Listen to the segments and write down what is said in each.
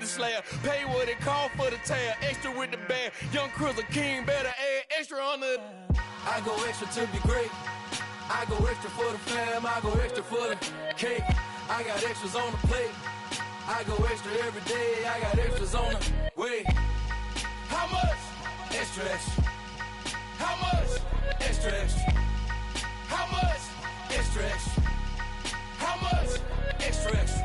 the slab. Pay what it cost for the tab. Extra with the bag. Young Cruiser King better add extra on the. I go extra to be great. I go extra for the fam. I go extra for the cake. I got extras on the plate. I go extra every day. I got extras on the way. How much? Extra, extra. How much? Extra, extra. How much? Extra, extra. How much? Extra, extra.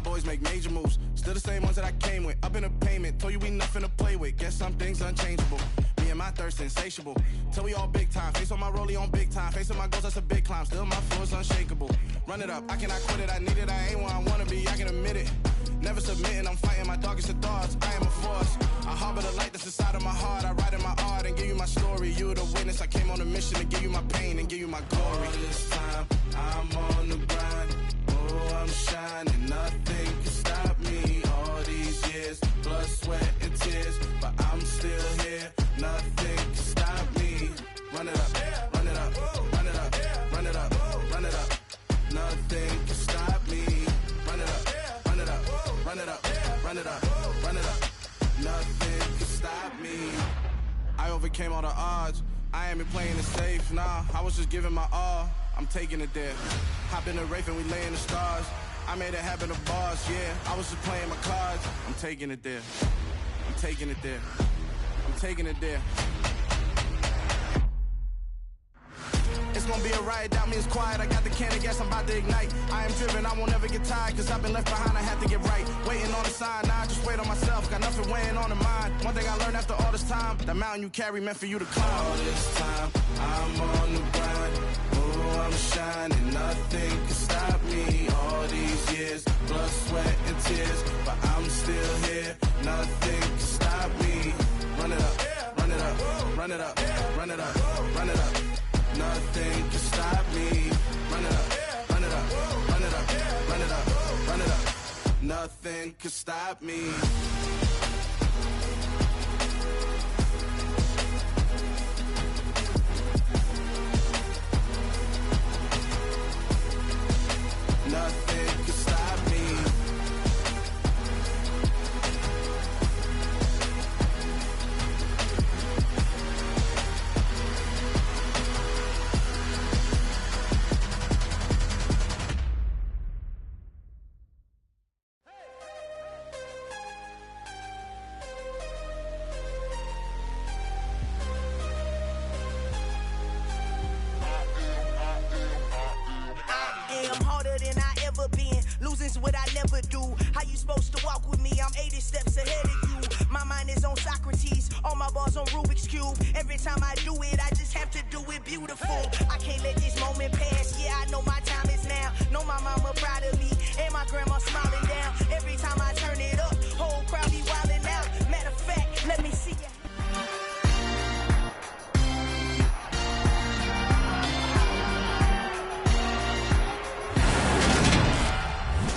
Boys make major moves, still the same ones that I came with. Up in the payment, told you we nothing to play with. Guess some things unchangeable. Me and my thirst insatiable. Till we all big time. Face on my rollie on big time. Facing my goals, that's a big climb. Still my floor's unshakable. Run it up, I cannot quit it. I need it, I ain't where I wanna be. I can admit it. Never submitting, I'm fighting my darkest of thoughts. I am a force. I harbor the light that's inside of my heart. I write in my art and give you my story. You the witness. I came on a mission to give you my pain and give you my glory. All this time, I'm on the grind. Oh, I'm shining. Nothing can stop me. All these years, blood, sweat, and tears. But I'm still here. Nothing can stop me. Run it up, run it up, run it up, run it up, run it up. Nothing can stop me. Run it up, run it up, run it up, run it up, run it up. Nothing can stop me. I overcame all the odds. I ain't been playing it safe, nah. I was just giving my all. I'm taking it there. Hop in the Wraith and we lay in the stars. I made it happen to bars, yeah. I was just playing my cards. I'm taking it there. I'm taking it there. I'm taking it there. It's gonna be a riot, doubt me it's quiet. I got the can of gas, I'm about to ignite. I am driven, I won't ever get tired. Cause I've been left behind, I have to get right. Waiting on the sign, now I just wait on myself. Got nothing weighing on the mind. One thing I learned after all this time, the mountain you carry meant for you to climb. All this time, I'm on the grind. Oh, I'm shining, nothing can stop me. All these years, blood, sweat, and tears. But I'm still here, nothing can stop me. Run it up, run it up, run it up, run it up, run it up. Nothing can stop me. Run it up, run it up, run it up, run it up, run it up. Nothing can stop me. Nothing can stop me. Losing's what I never do. How you supposed to walk with me? I'm 80 steps ahead of you. My mind is on Socrates, all my balls on Rubik's Cube. Every time I do it, I just have to do it beautiful. I can't let this moment pass. Yeah, I know my time is now. Know my mama proud of me, and my grandma smiling down. Every time I turn it up, whole crowd be wilding out. Matter of fact, let me see ya.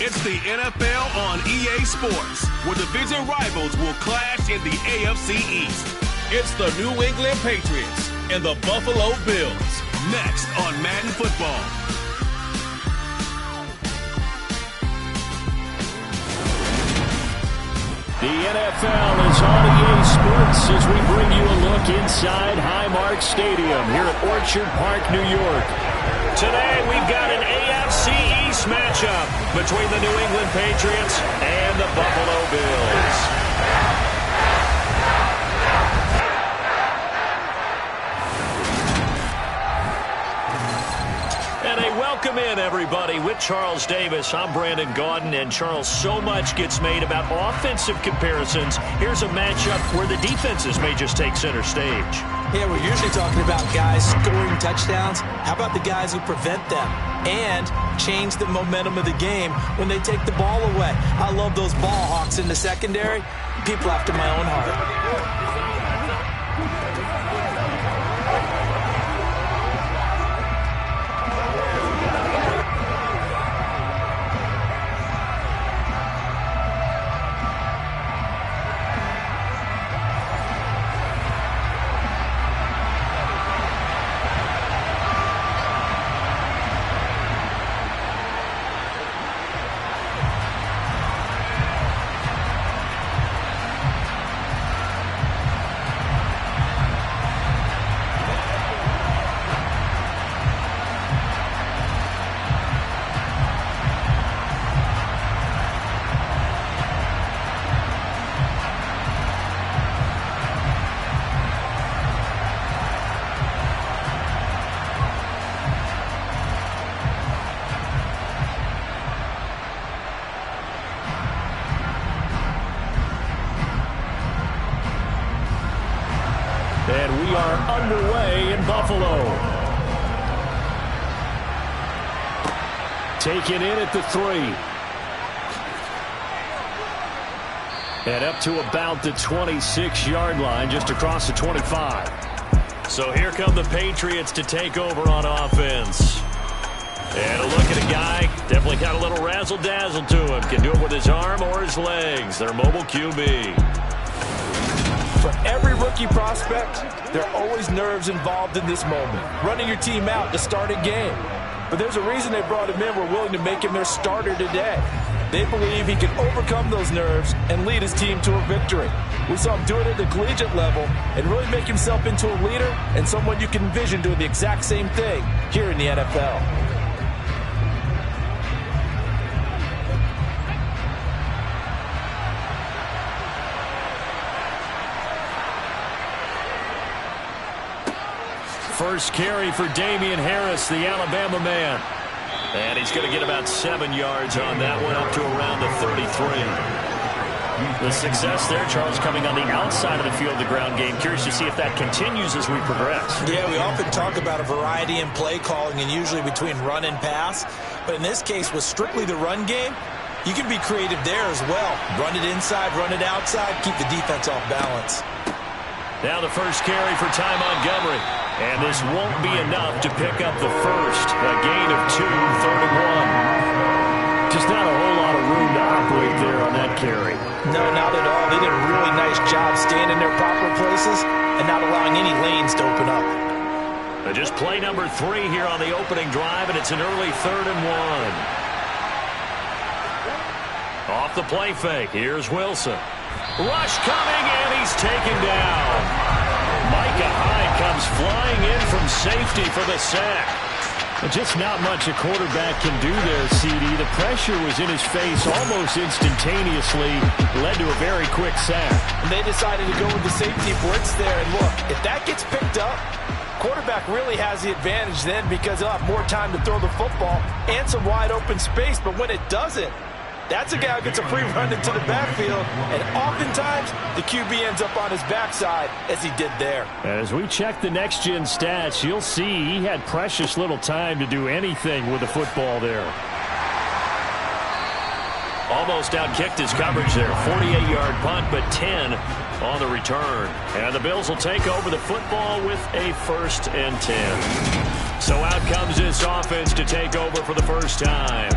It's the NFL on EA Sports, where division rivals will clash in the AFC East. It's the New England Patriots and the Buffalo Bills, next on Madden Football. The NFL is on EA Sports as we bring you a look inside Highmark Stadium here at Orchard Park, New York. Today we've got an AFC East matchup between the New England Patriots and the Buffalo Bills. And a welcome in, everybody, with Charles Davis. I'm Brandon Gaudin, and Charles, so much gets made about offensive comparisons. Here's a matchup where the defenses may just take center stage. Yeah, we're usually talking about guys scoring touchdowns. How about the guys who prevent them and change the momentum of the game when they take the ball away? I love those ball hawks in the secondary. People after my own heart. And we are underway in Buffalo. Taken in at the 3. And up to about the 26-yard line, just across the 25. So here come the Patriots to take over on offense. And a look at a guy, definitely got a little razzle-dazzle to him. Can do it with his arm or his legs. Their mobile QB. For every rookie prospect, there are always nerves involved in this moment. Running your team out to start a game. But there's a reason they brought him in. We're willing to make him their starter today. They believe he can overcome those nerves and lead his team to a victory. We saw him do it at the collegiate level and really make himself into a leader and someone you can envision doing the exact same thing here in the NFL. First carry for Damian Harris, the Alabama man. And he's going to get about 7 yards on that one, up to around the 33. The success there, Charles, coming on the outside of the field, the ground game. Curious to see if that continues as we progress. Yeah, we often talk about a variety in play calling and usually between run and pass. But in this case, with strictly the run game, you can be creative there as well. Run it inside, run it outside, keep the defense off balance. Now the first carry for Ty Montgomery. And this won't be enough to pick up the first. A gain of 2, 3rd and 1. Just not a whole lot of room to operate there on that carry. No, not at all. They did a really nice job staying in their proper places and not allowing any lanes to open up. Just play number 3 here on the opening drive, and it's an early 3rd and 1. Off the play fake, here's Wilson. Rush coming, and he's taken down. Micah Hyde comes flying in from safety for the sack. Just not much a quarterback can do there, CD. The pressure was in his face almost instantaneously. Led to a very quick sack. And they decided to go with the safety blitz there. And look, if that gets picked up, quarterback really has the advantage then because he'll have more time to throw the football and some wide open space. But when it doesn't, that's a guy who gets a free run into the backfield, and oftentimes the QB ends up on his backside as he did there. As we check the next-gen stats, you'll see he had precious little time to do anything with the football there. Almost outkicked his coverage there. 48-yard punt, but 10 on the return. And the Bills will take over the football with a 1st and 10. So out comes this offense to take over for the first time.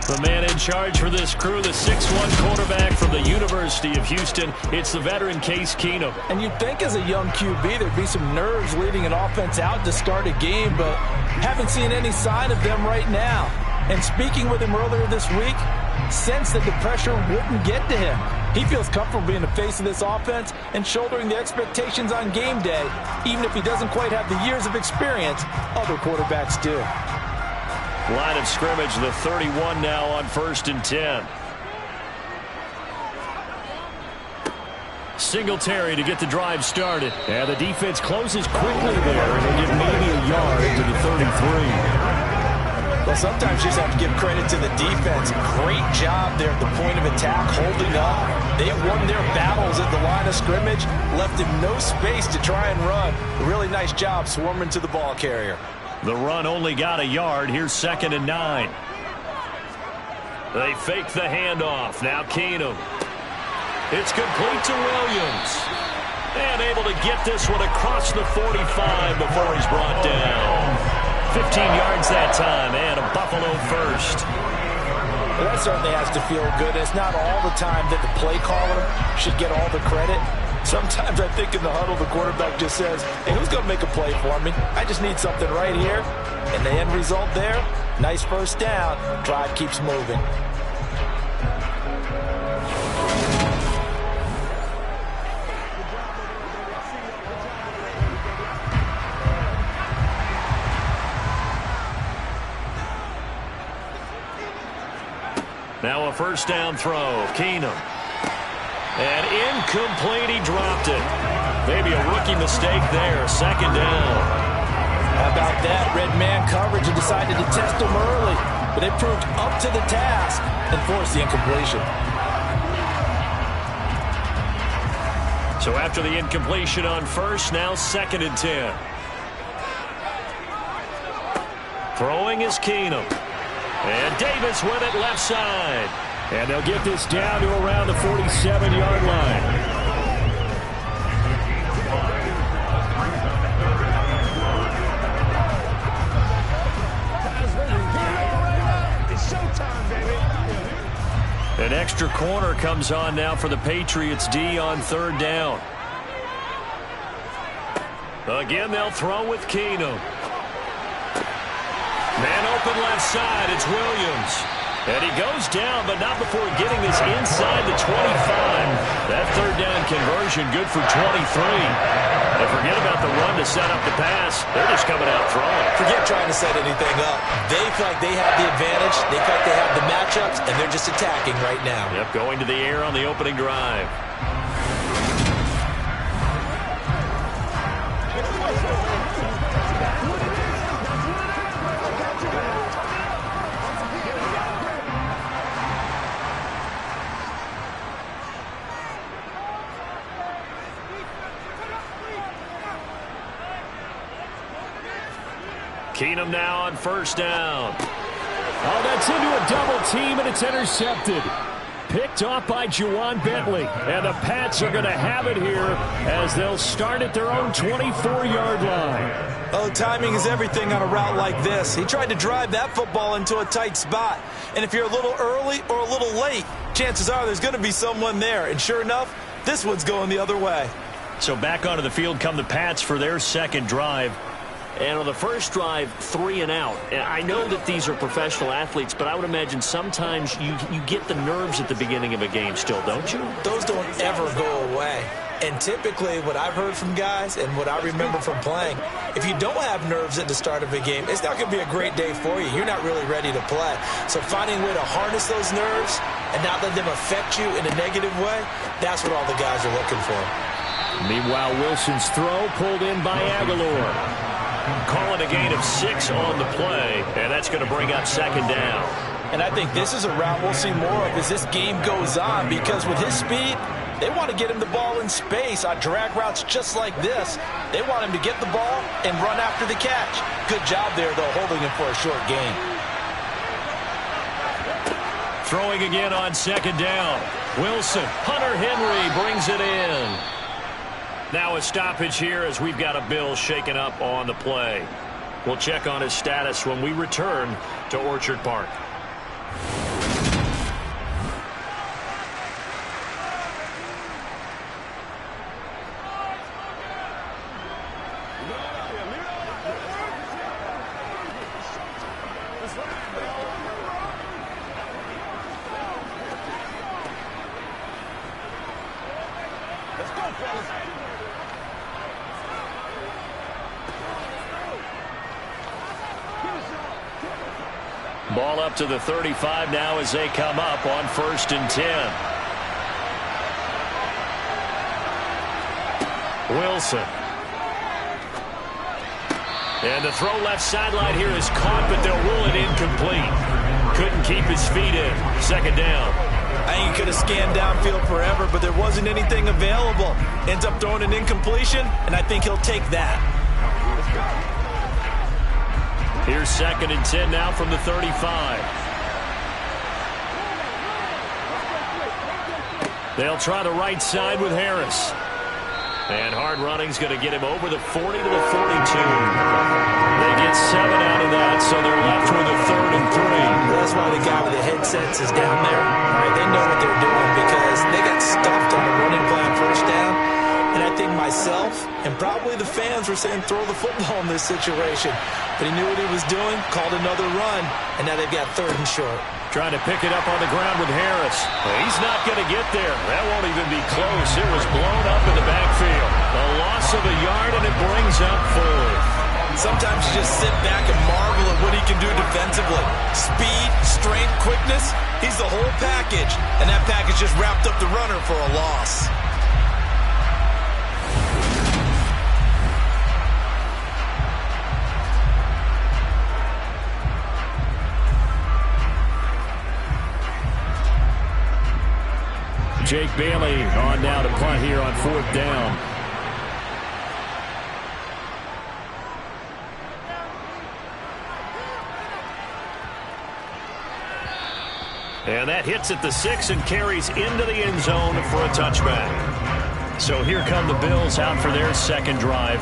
The man in charge for this crew, the 6'1 quarterback from the University of Houston. It's the veteran Case Keenum. And you'd think as a young QB there'd be some nerves leading an offense out to start a game, but haven't seen any sign of them right now. And speaking with him earlier this week, sensed that the pressure wouldn't get to him. He feels comfortable being the face of this offense and shouldering the expectations on game day, even if he doesn't quite have the years of experience other quarterbacks do. Line of scrimmage, the 31 now on 1st and 10. Singletary to get the drive started. And the defense closes quickly there, and they get maybe a yard to the 33. Well, sometimes you just have to give credit to the defense. Great job there at the point of attack, holding up. They won their battles at the line of scrimmage, left him no space to try and run. A really nice job swarming to the ball carrier. The run only got a yard. Here's 2nd and 9. They fake the handoff. Now Keenum. It's complete to Williams. And able to get this one across the 45 before he's brought down. 15 yards that time, and a Buffalo first. Well, that certainly has to feel good. It's not all the time that the play caller should get all the credit. Sometimes I think in the huddle, the quarterback just says, hey, who's going to make a play for me? I just need something right here. And the end result there, nice first down. Drive keeps moving. Now a first down throw. Keenum. And incomplete. He dropped it. Maybe a rookie mistake there. 2nd down. How about that? Red man coverage and decided to test him early. But they proved up to the task and forced the incompletion. So after the incompletion on first, now 2nd and 10. Throwing is Keenum. And Davis with it left side. And they'll get this down to around the 47-yard line. It's showtime, baby. An extra corner comes on now for the Patriots D on 3rd down. Again, they'll throw with Keenum. Man open left side, it's Williams. And he goes down, but not before getting this inside the 25. That 3rd down conversion good for 23. And forget about the run to set up the pass. They're just coming out throwing. Forget trying to set anything up. They feel like they have the advantage. They feel like they have the matchups, and they're just attacking right now. Yep, going to the air on the opening drive. Keenum now on first down. Oh, that's into a double team, and it's intercepted. Picked off by Juwan Bentley. And the Pats are going to have it here as they'll start at their own 24-yard line. Oh, timing is everything on a route like this. He tried to drive that football into a tight spot. And if you're a little early or a little late, chances are there's going to be someone there. And sure enough, this one's going the other way. So back onto the field come the Pats for their 2nd drive. And on the first drive, 3 and out. And I know that these are professional athletes, but I would imagine sometimes you get the nerves at the beginning of a game still, don't you? Those don't ever go away. And typically what I've heard from guys and what I remember from playing, if you don't have nerves at the start of a game, it's not going to be a great day for you. You're not really ready to play. So finding a way to harness those nerves and not let them affect you in a negative way, that's what all the guys are looking for. Meanwhile, Wilson's throw pulled in by Aguilar. Calling a gain of 6 on the play, and that's going to bring up 2nd down. And I think this is a route we'll see more of as this game goes on, because with his speed, they want to get him the ball in space on drag routes just like this. They want him to get the ball and run after the catch. Good job there, though, holding him for a short gain. Throwing again on 2nd down. Wilson, Hunter Henry brings it in. Now a stoppage here as we've got a Bill shaken up on the play. We'll check on his status when we return to Orchard Park. Ball up to the 35 now as they come up on 1st and 10. Wilson. And the throw left sideline here is caught, but they'll rule it incomplete. Couldn't keep his feet in. Second down. I think he could have scanned downfield forever, but there wasn't anything available. Ends up throwing an incompletion, and I think he'll take that. Here's 2nd and 10 now from the 35. They'll try the right side with Harris. And hard running's going to get him over the 40 to the 42. They get 7 out of that, so they're left with a 3rd and 3. That's why the guy with the headsets is down there. All right, they know what they're doing because they got stuffed on the running play on 1st down. And I think myself and probably the fans were saying throw the football in this situation. But he knew what he was doing, called another run, and now they've got 3rd and short. Trying to pick it up on the ground with Harris. Well, he's not going to get there. That won't even be close. It was blown up in the backfield. A loss of a yard, and it brings up 4th. Sometimes you just sit back and marvel at what he can do defensively. Speed, strength, quickness, he's the whole package. And that package just wrapped up the runner for a loss. Jake Bailey on now to punt here on 4th down. And that hits at the 6 and carries into the end zone for a touchback. So here come the Bills out for their 2nd drive.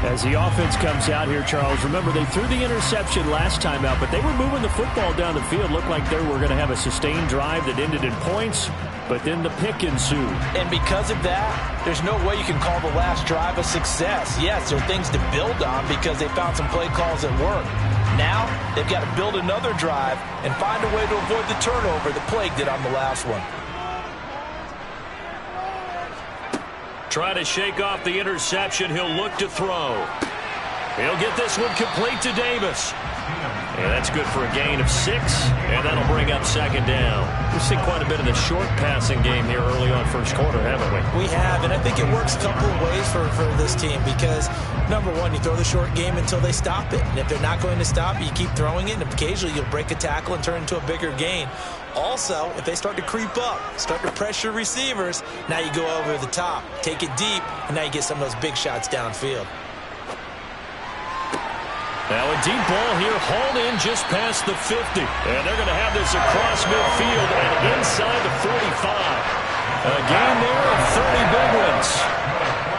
As the offense comes out here, Charles, remember they threw the interception last time out, but they were moving the football down the field. Looked like they were going to have a sustained drive that ended in points, but then the pick ensued. And because of that, there's no way you can call the last drive a success. Yes, there are things to build on because they found some play calls that work. Now, they've got to build another drive and find a way to avoid the turnover that plagued it on the last one. Try to shake off the interception. He'll look to throw. He'll get this one complete to Davis. And that's good for a gain of 6, and that'll bring up 2nd down. We've seen quite a bit of the short passing game here early on 1st quarter, haven't we? We have, and I think it works a couple of ways for this team because, number one, you throw the short game until they stop it. And if they're not going to stop it, you keep throwing it, and occasionally you'll break a tackle and turn it into a bigger gain. Also, if they start to creep up, start to pressure receivers, now you go over the top, take it deep, and now you get some of those big shots downfield. Now a deep ball here, hauled in just past the 50. And they're going to have this across midfield and inside the 45. A gain there of 30 big ones.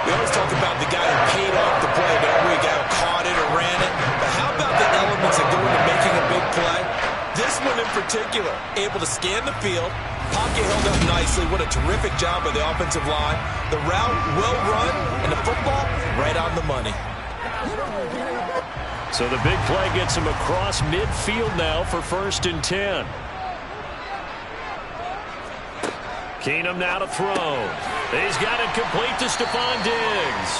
We always talk about the guy who paid off the play, don't we? A guy who caught it or ran it. But how about the elements that go into making a big play? This one in particular, able to scan the field. Pocket held up nicely. What a terrific job by the offensive line. The route well run, and the football right on the money. So the big play gets him across midfield now for 1st and 10. Keenum now to throw. He's got it complete to Stephon Diggs.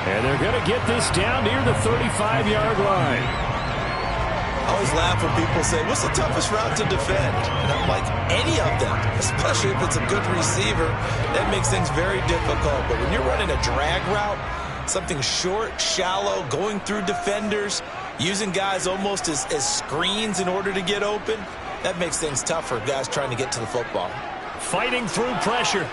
And they're going to get this down near the 35-yard line. I always laugh when people say, what's the toughest route to defend? And I'm like, any of them, especially if it's a good receiver, that makes things very difficult. But when you're running a drag route, something short, shallow, going through defenders, using guys almost as screens in order to get open, that makes things tough for guys trying to get to the football. Fighting through pressure.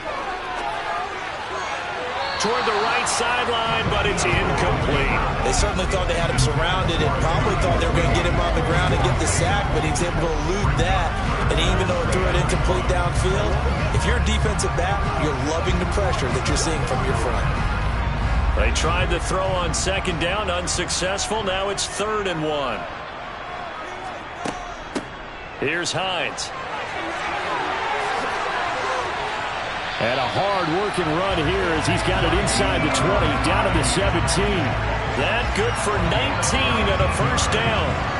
Toward the right sideline, but it's incomplete. They certainly thought they had him surrounded and probably thought they were going to get him on the ground and get the sack, but he was able to elude that. And even though it threw it incomplete downfield, if you're a defensive back, you're loving the pressure that you're seeing from your front. They tried to throw on 2nd down, unsuccessful. Now it's 3rd and 1. Here's Hines. And a hard-working run here as he's got it inside the 20, down to the 17. That good for 19 and a 1st down.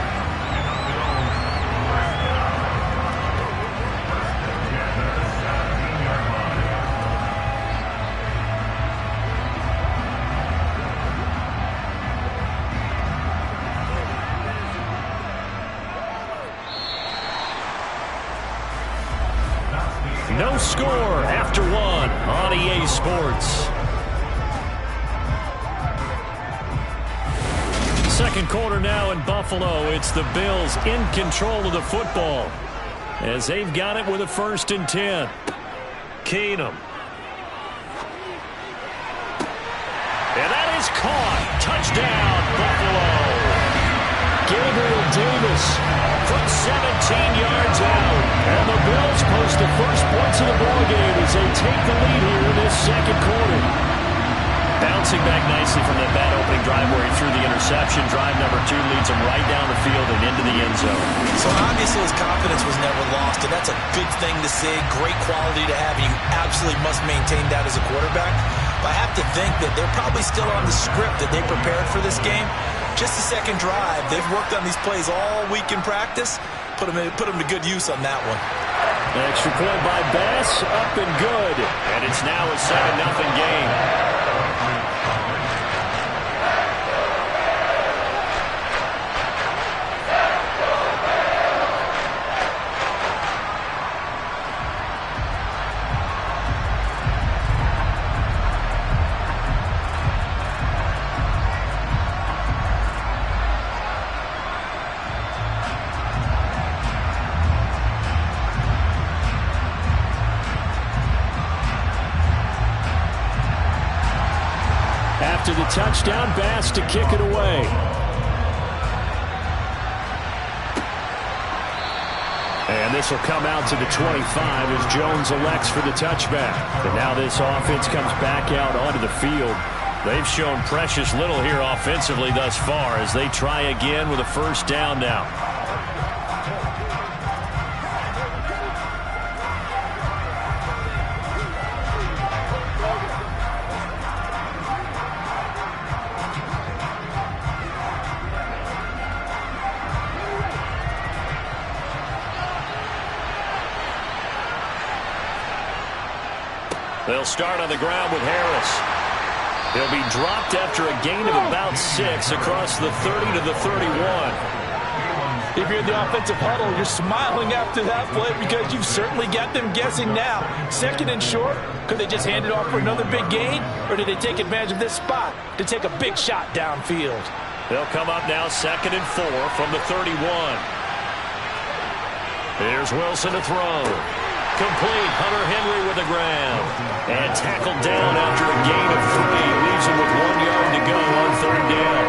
No score after 1 on EA Sports. Second quarter now in Buffalo. It's the Bills in control of the football as they've got it with a 1st and 10. Keenum. And that is caught. Touchdown, Buffalo. Gabriel Davis from 17 yards out. And the Bills post the first points of the ballgame as they take the lead here in this second quarter. Bouncing back nicely from that bad opening drive where he threw the interception. Drive number 2 leads him right down the field and into the end zone. So obviously his confidence was never lost, and that's a good thing to see. Great quality to have. You absolutely must maintain that as a quarterback. But I have to think that they're probably still on the script that they prepared for this game. Just the second drive. They've worked on these plays all week in practice. Put them to good use on that one. An extra point by Bass, up and good. And it's now a 7-0 game. After the touchdown, Bass to kick it away. And this will come out to the 25 as Jones elects for the touchback. And now this offense comes back out onto the field. They've shown precious little here offensively thus far as they try again with a 1st down now. They'll start on the ground with Harris. He'll be dropped after a gain of about 6 across the 30 to the 31. If you're in the offensive huddle, you're smiling after that play because you've certainly got them guessing now. 2nd and short, could they just hand it off for another big gain? Or did they take advantage of this spot to take a big shot downfield? They'll come up now 2nd and 4 from the 31. Here's Wilson to throw. Complete. Hunter Henry with the ground. And tackled down after a gain of 3. Leaves him with 1 yard to go on 3rd down.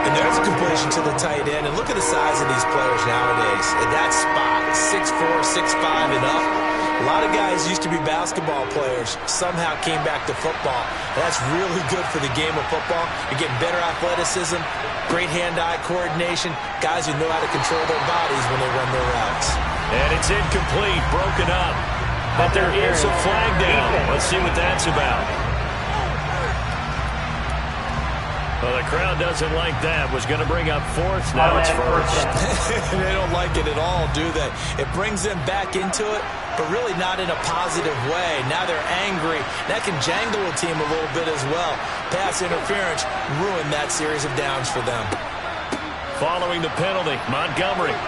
And there's a completion to the tight end. And look at the size of these players nowadays. At that spot, 6'4", 6'5", and up. A lot of guys used to be basketball players. Somehow came back to football. And that's really good for the game of football. You're getting better athleticism, great hand-eye coordination, guys who know how to control their bodies when they run their routes. And it's incomplete, broken up. But there is a flag down. Let's see what that's about. Well, the crowd doesn't like that. Was going to bring up 4th. Now it's 1st. They don't like it at all, do they? It brings them back into it, but really not in a positive way. Now they're angry. That can jangle a team a little bit as well. Pass interference ruined that series of downs for them. Following the penalty, Montgomery.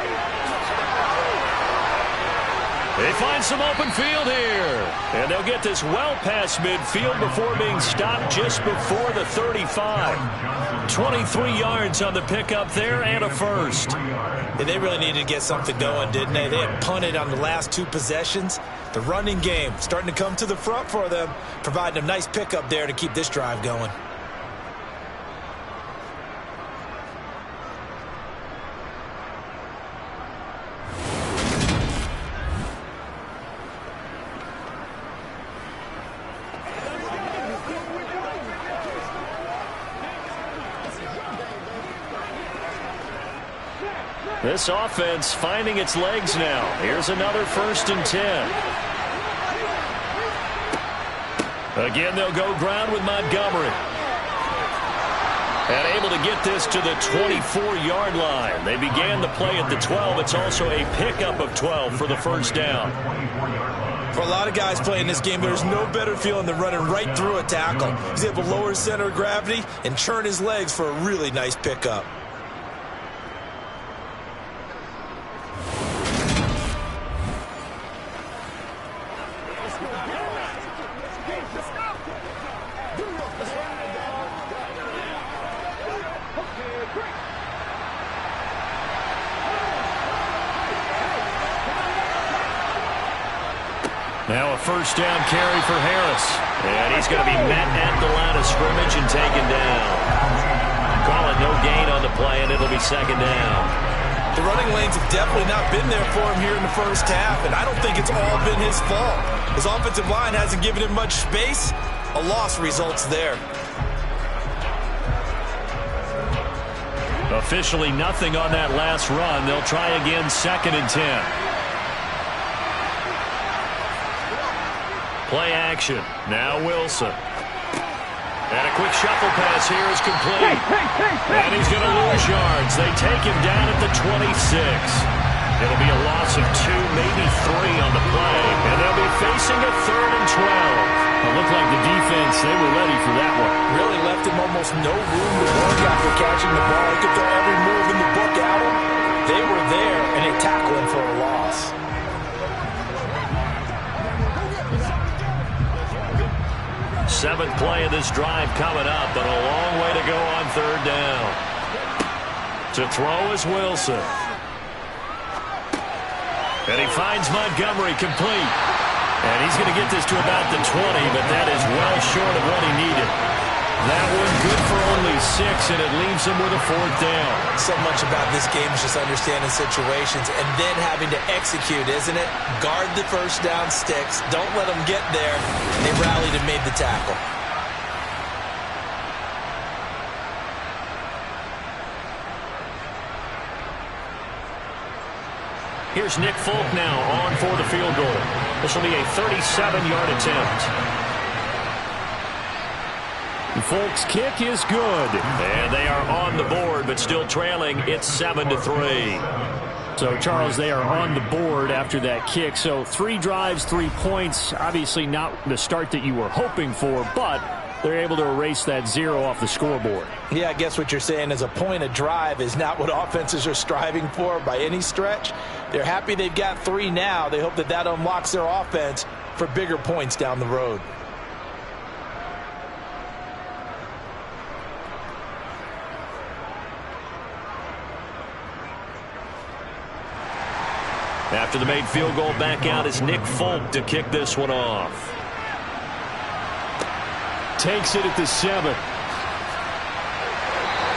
They find some open field here. And they'll get this well past midfield before being stopped just before the 35. 23 yards on the pickup there and a 1st. And they really needed to get something going, didn't they? They had punted on the last 2 possessions. The running game starting to come to the front for them, providing a nice pickup there to keep this drive going. This offense finding its legs now. Here's another 1st and 10. Again, they'll go ground with Montgomery. And able to get this to the 24-yard line. They began the play at the 12. It's also a pickup of 12 for the 1st down. For a lot of guys playing this game, there's no better feeling than running right through a tackle. He's able to lower his center of gravity and churn his legs for a really nice pickup. Now a first down carry for Harris. And he's going to be met at the line of scrimmage and taken down. Call it no gain on the play, and it'll be second down. The running lanes have definitely not been there for him here in the first half, and I don't think it's all been his fault. His offensive line hasn't given him much space. A loss results there. Officially nothing on that last run. They'll try again, 2nd and 10. Play action. Now Wilson. And a quick shuffle pass here is complete. And he's going to lose yards. They take him down at the 26. It'll be a loss of 2, maybe 3 on the play. And they'll be facing a 3rd and 12. It looked like the defense, they were ready for that one. Really left him almost no room to work after catching the ball. He could throw every move in the book at him. They were there, and they tackled him for a loss. Seventh play of this drive coming up, but a long way to go on 3rd down. To throw is Wilson. And he finds Montgomery complete. And he's going to get this to about the 20, but that is well short of what he needed. That one good for only 6, and it leaves him with a 4th down. So much about this game is just understanding situations and then having to execute, isn't it? Guard the first down sticks. Don't let them get there. They rallied and made the tackle. Here's Nick Folk now on for the field goal. This will be a 37-yard attempt. Folk's kick is good. And they are on the board, but still trailing. It's 7-3. So, Charles, they are on the board after that kick. So, 3 drives, 3 points. Obviously not the start that you were hoping for, but they're able to erase that 0 off the scoreboard. Yeah, I guess what you're saying is a point a drive is not what offenses are striving for by any stretch. They're happy they've got 3 now. They hope that that unlocks their offense for bigger points down the road. After the made field goal, back out is Nick Folk to kick this one off. Takes it at the 7.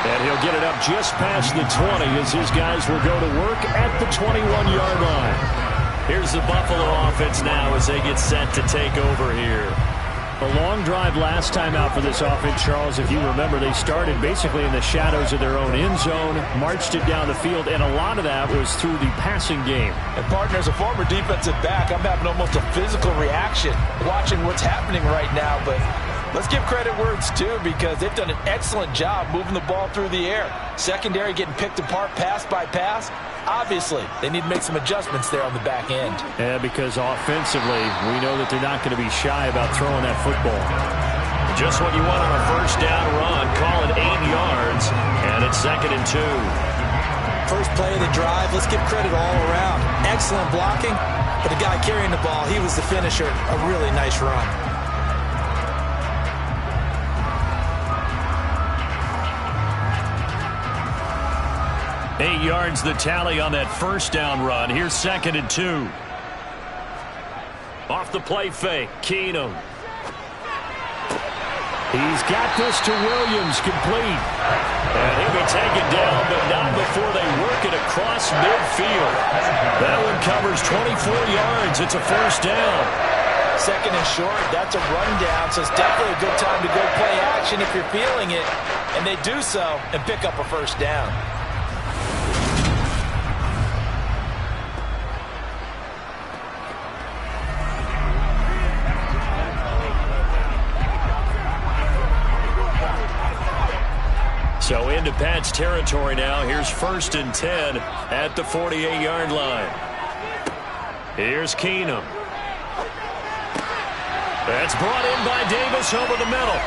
And he'll get it up just past the 20 as his guys will go to work at the 21-yard line. Here's the Buffalo offense now as they get set to take over here. A long drive last time out for this offense, Charles. If you remember, they started basically in the shadows of their own end zone, marched it down the field, and a lot of that was through the passing game. And, partner, as a former defensive back, I'm having almost a physical reaction watching what's happening right now. But let's give credit where it's due because they've done an excellent job moving the ball through the air. Secondary getting picked apart pass by pass. Obviously, they need to make some adjustments there on the back end. Yeah, because offensively, we know that they're not going to be shy about throwing that football. Just what you want on a first down run. Call it 8 yards, and it's 2nd and 2. First play of the drive, let's give credit all around. Excellent blocking, but the guy carrying the ball, he was the finisher. A really nice run. Eight yards the tally on that first down run. Here's 2nd and 2. Off the play fake, Keenum. He's got this to Williams, complete. And he'll be taken down, but not before they work it across midfield. That one covers 24 yards. It's a first down. 2nd and short, that's a rundown, so it's definitely a good time to go play action if you're feeling it. And they do so and pick up a first down. So into Pat's territory now. Here's 1st and 10 at the 48-yard line. Here's Keenum. That's brought in by Davis over the middle.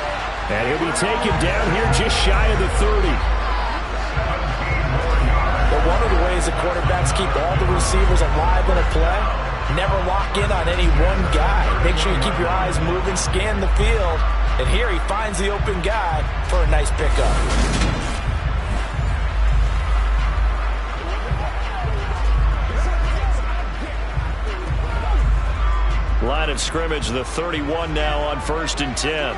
And he'll be taken down here just shy of the 30. But one of the ways that quarterbacks keep all the receivers alive in a play, never lock in on any one guy. Make sure you keep your eyes moving, scan the field. And here he finds the open guy for a nice pickup. Line line of scrimmage, the 31 now on 1st and 10.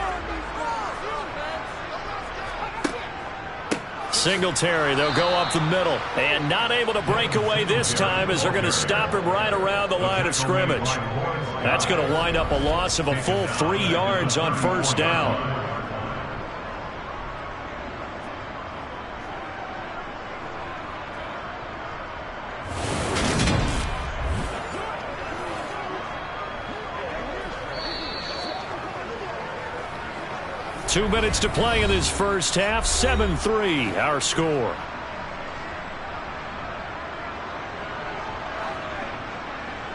Singletary, they'll go up the middle. And not able to break away this time as they're going to stop him right around the line of scrimmage. That's going to wind up a loss of a full 3 yards on 1st down. Two minutes to play in this first half. 7-3 our score.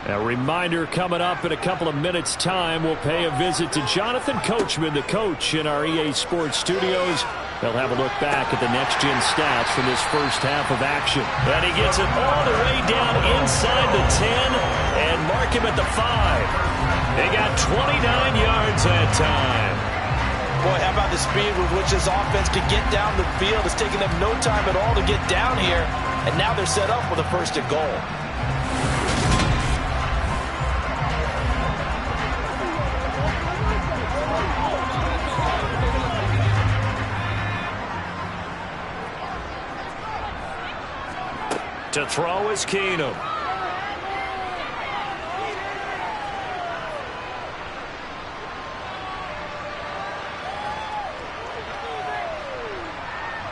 A reminder, coming up in a couple of minutes' time, we'll pay a visit to Jonathan Coachman, the coach in our EA Sports studios. They'll have a look back at the next-gen stats from this first half of action. And he gets it all the way down inside the 10 and mark him at the 5. They got 29 yards that time. Boy, how about the speed with which this offense can get down the field? It's taking them no time at all to get down here, and now they're set up with a 1st and goal. To throw is Keenum.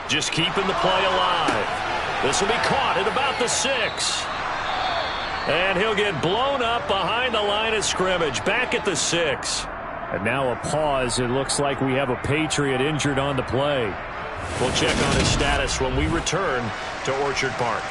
Just keeping the play alive. This will be caught at about the 6. And he'll get blown up behind the line of scrimmage, back at the 6. And now a pause. It looks like we have a Patriot injured on the play. We'll check on his status when we return to Orchard Park.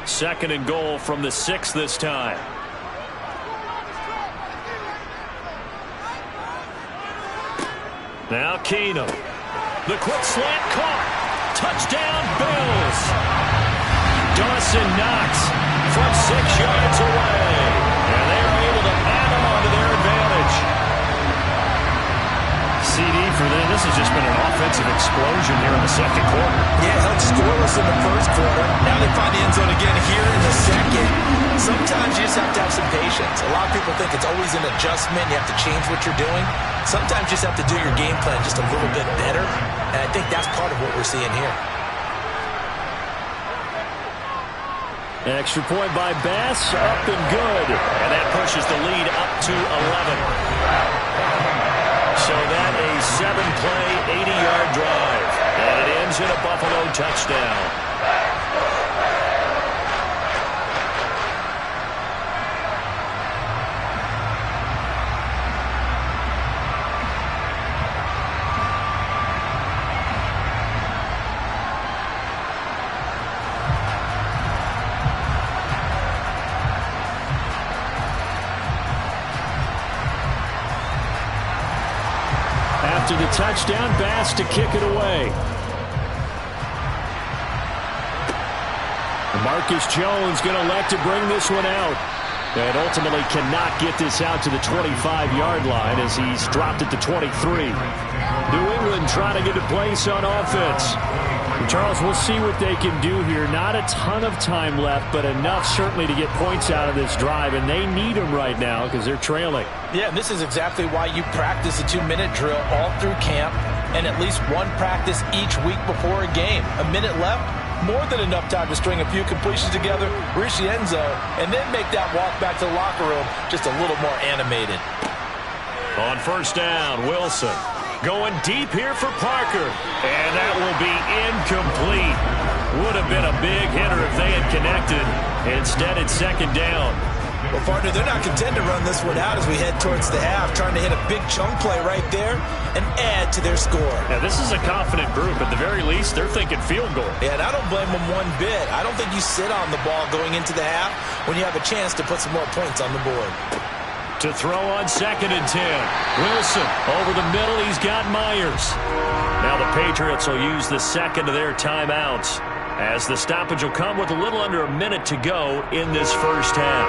Second and goal from the 6 this time. Now Keenum. The quick slant caught. Touchdown Bills. Dawson Knox from 6 yards away. And they are able to add on to their advantage. CD for them. This has just been an offensive explosion here in the second quarter. Yeah, held scoreless in the first quarter. Now they find the end zone again here in the second. Sometimes you just have to have some patience. A lot of people think it's always an adjustment. You have to change what you're doing. Sometimes you just have to do your game plan just a little bit better. And I think that's part of what we're seeing here. An extra point by Bass, up and good. And that pushes the lead up to 11. So that a 7-play, 80-yard drive. And it ends in a Buffalo touchdown. After the touchdown, Bass to kick it away. Marcus Jones going to elect to bring this one out. And ultimately cannot get this out to the 25-yard line as he's dropped it to 23. New England trying to get a place on offense. And Charles, we'll see what they can do here. Not a ton of time left, but enough certainly to get points out of this drive. And they need them right now because they're trailing. Yeah, and this is exactly why you practice a 2-minute drill all through camp and at least one practice each week before a game. A minute left, more than enough time to string a few completions together, reach the end zone, and then make that walk back to the locker room just a little more animated. On first down, Wilson going deep here for Parker, and that will be incomplete. Would have been a big hitter if they had connected. Instead, it's second down. Well, partner, they're not content to run this one out as we head towards the half, trying to hit a big chunk play right there and add to their score. Now, this is a confident group. At the very least, they're thinking field goal. Yeah, and I don't blame them one bit. I don't think you sit on the ball going into the half when you have a chance to put some more points on the board. To throw on 2nd and 10. Wilson over the middle. He's got Myers. Now the Patriots will use the second of their timeouts, as the stoppage will come with a little under a minute to go in this first half.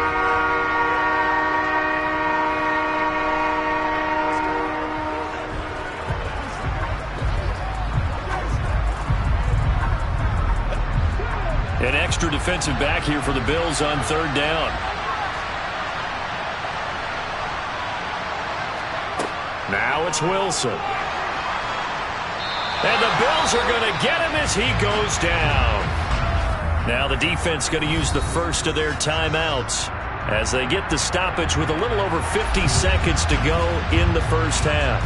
An extra defensive back here for the Bills on 3rd down. Now it's Wilson. And the Bills are going to get him as he goes down. Now the defense going to use the first of their timeouts as they get the stoppage with a little over 50 seconds to go in the first half.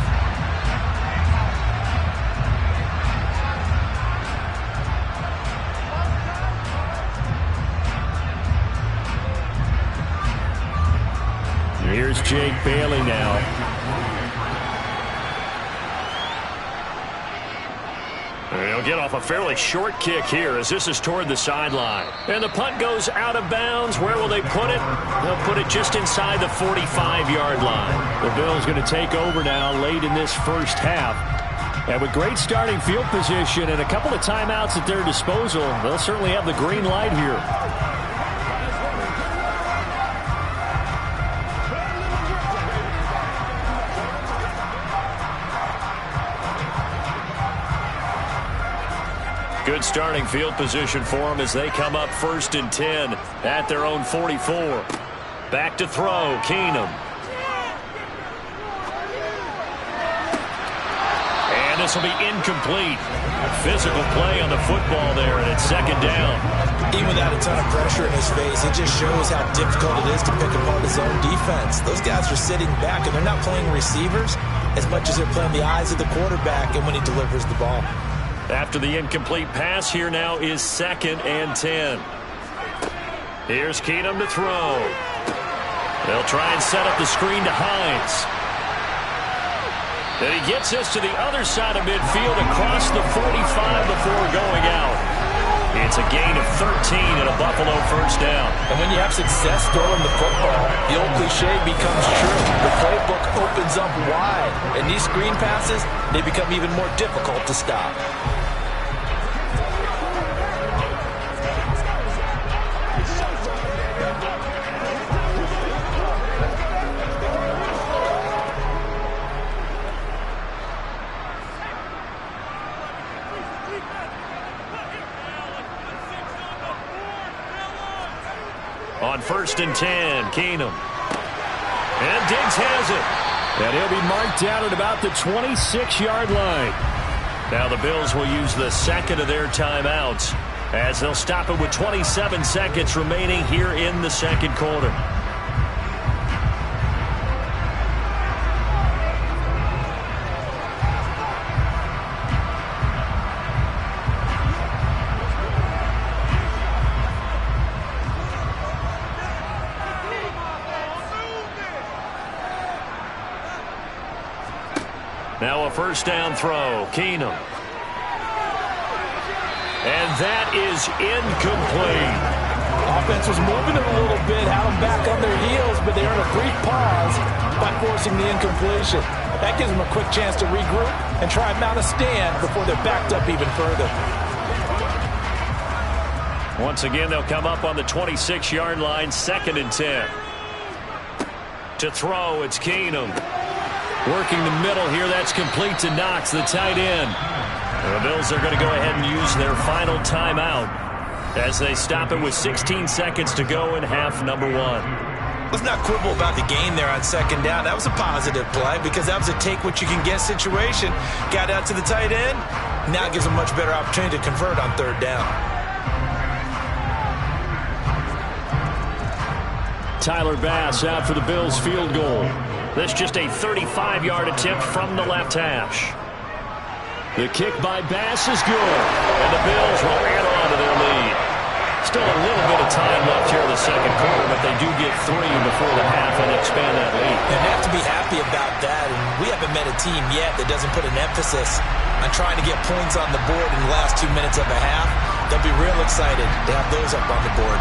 Here's Jake Bailey now. He'll get off a fairly short kick here as this is toward the sideline. And the punt goes out of bounds. Where will they put it? They'll put it just inside the 45-yard line. The Bills going to take over now late in this first half. And with great starting field position and a couple of timeouts at their disposal, they'll certainly have the green light here. Good starting field position for them as they come up 1st and 10 at their own 44. Back to throw, Keenum. And this will be incomplete. Physical play on the football there, and it's 2nd down. Even without a ton of pressure in his face, it just shows how difficult it is to pick apart his own defense. Those guys are sitting back, and they're not playing receivers as much as they're playing the eyes of the quarterback and when he delivers the ball. After the incomplete pass, here now is 2nd and 10. Here's Keenum to throw. They'll try and set up the screen to Hines. And he gets us to the other side of midfield across the 45 before going out. It's a gain of 13 and a Buffalo first down. And when you have success throwing the football, the old cliche becomes true. The playbook opens up wide, and these screen passes, they become even more difficult to stop. On 1st and 10, Keenum. And Diggs has it. And he'll be marked down at about the 26-yard line. Now the Bills will use the second of their timeouts as they'll stop it with 27 seconds remaining here in the second quarter. Now a first down throw, Keenum. And that is incomplete. Offense was moving it a little bit, had them back on their heels, but they earned a brief pause by forcing the incompletion. That gives them a quick chance to regroup and try and mount a stand before they're backed up even further. Once again, they'll come up on the 26-yard line, 2nd and 10. To throw, it's Keenum. Working the middle here, that's complete to Knox, the tight end. And the Bills are going to go ahead and use their final timeout as they stop it with 16 seconds to go in half number 1. Let's not quibble about the gain there on 2nd down. That was a positive play because that was a take-what-you-can-get situation. Got out to the tight end. Now gives them a much better opportunity to convert on 3rd down. Tyler Bass out for the Bills field goal. This just a 35-yard attempt from the left hash. The kick by Bass is good, and the Bills will add on to their lead. Still a little bit of time left here in the second quarter, but they do get 3 before the half and expand that lead. They have to be happy about that, and we haven't met a team yet that doesn't put an emphasis on trying to get points on the board in the last 2 minutes of a half. They'll be real excited to have those up on the board.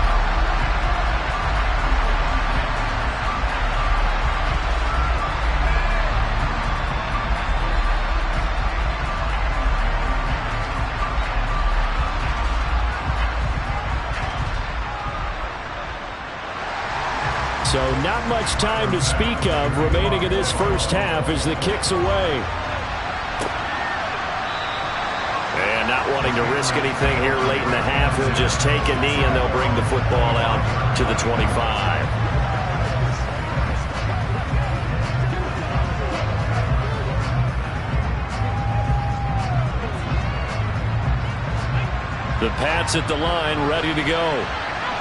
So not much time to speak of remaining in this first half as the kick's away. And not wanting to risk anything here late in the half, he'll just take a knee and they'll bring the football out to the 25. The Pats at the line, ready to go.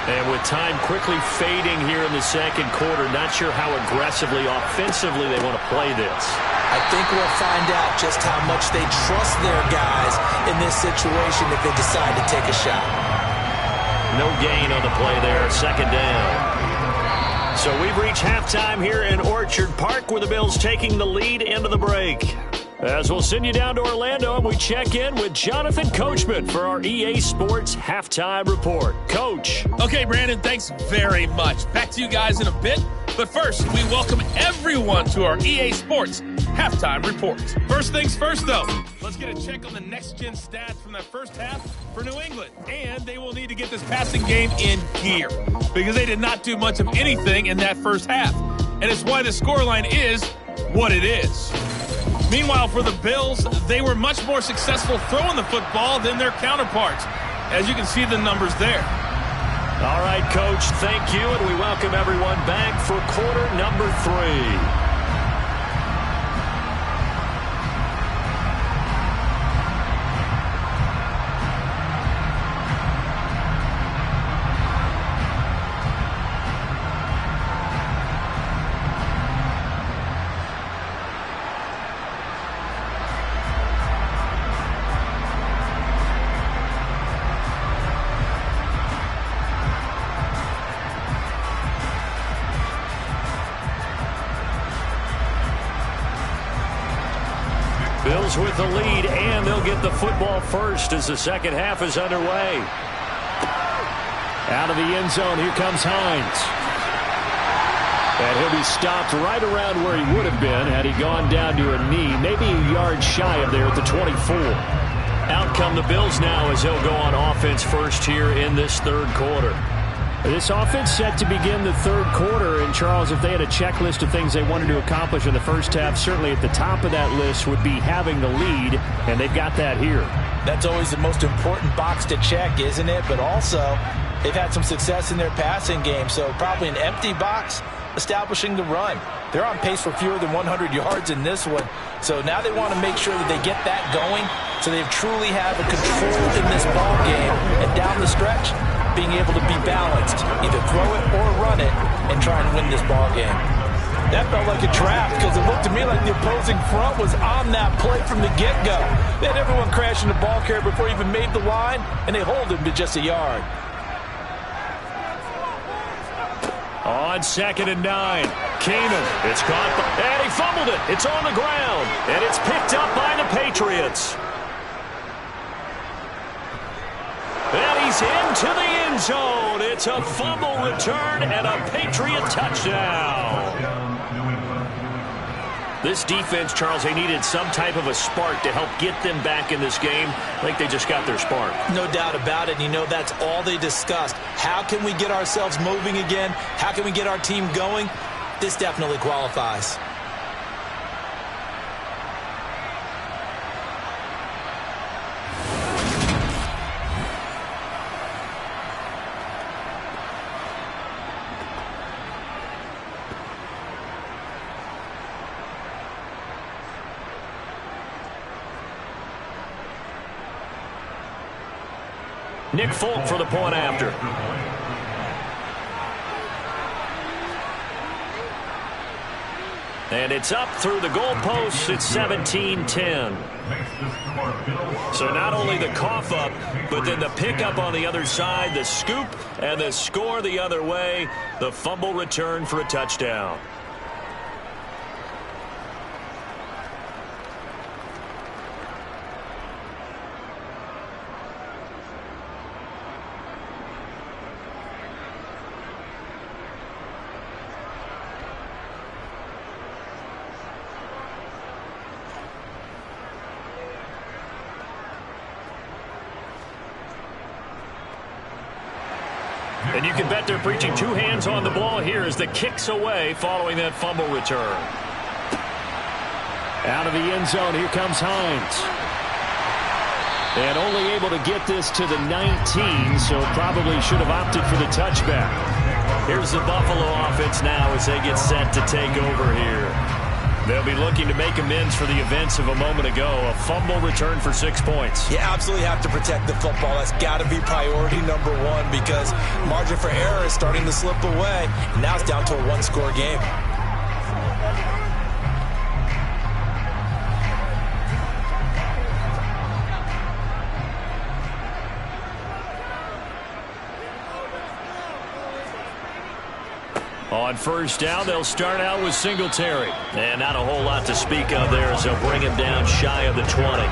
And with time quickly fading here in the second quarter, not sure how aggressively, offensively they want to play this. I think we'll find out just how much they trust their guys in this situation if they decide to take a shot. No gain on the play there, second down. So we've reached halftime here in Orchard Park with the Bills taking the lead into the break. As we'll send you down to Orlando, and we check in with Jonathan Coachman for our EA Sports Halftime Report. Coach. Okay, Brandon, thanks very much. Back to you guys in a bit. But first, we welcome everyone to our EA Sports Halftime Report. First things first, though. Let's get a check on the next-gen stats from that first half for New England. And they will need to get this passing game in gear because they did not do much of anything in that first half. And it's why the scoreline is what it is. Meanwhile, for the Bills, they were much more successful throwing the football than their counterparts. As you can see the numbers there. All right, Coach, thank you, and we welcome everyone back for quarter number 3. Bills with the lead, and they'll get the football first as the second half is underway. Out of the end zone, here comes Hines. And he'll be stopped right around where he would have been had he gone down to a knee, maybe a yard shy of there at the 24. Out come the Bills now as they'll go on offense first here in this third quarter. This offense set to begin the third quarter, and Charles, if they had a checklist of things they wanted to accomplish in the first half, certainly at the top of that list would be having the lead, and they've got that here. That's always the most important box to check, isn't it? But also, they've had some success in their passing game, so probably an empty box establishing the run. They're on pace for fewer than 100 yards in this one, so now they want to make sure that they get that going so they truly have a control in this ball game, and down the stretch, being able to be balanced, either throw it or run it, and try and win this ball game. That felt like a trap because it looked to me like the opposing front was on that play from the get-go. They had everyone crashing the ball carrier before he even made the line, and they hold him to just a yard. On 2nd and 9, Keenan, it's caught, and he fumbled it. It's on the ground, and it's picked up by the Patriots. And he's into the end zone. It's a fumble return and a Patriot touchdown. This defense, Charles, they needed some type of a spark to help get them back in this game. I think they just got their spark. No doubt about it. You know, that's all they discussed. How can we get ourselves moving again? How can we get our team going? This definitely qualifies. Nick Folk for the point after. And it's up through the goalposts. It's 17-10. So not only the cough up, but then the pickup on the other side, the scoop, and the score the other way. The fumble return for a touchdown. And And you can bet they're preaching two hands on the ball here as the kick's away following that fumble return. Out of the end zone, here comes Hines. And only able to get this to the 19, so probably should have opted for the touchback. Here's the Buffalo offense now as they get set to take over here. They'll be looking to make amends for the events of a moment ago. A fumble return for 6 points. You absolutely have to protect the football. That's got to be priority number one because margin for error is starting to slip away. And now it's down to a one-score game. On first down, they'll start out with Singletary. And not a whole lot to speak of there as they'll bring him down shy of the 20.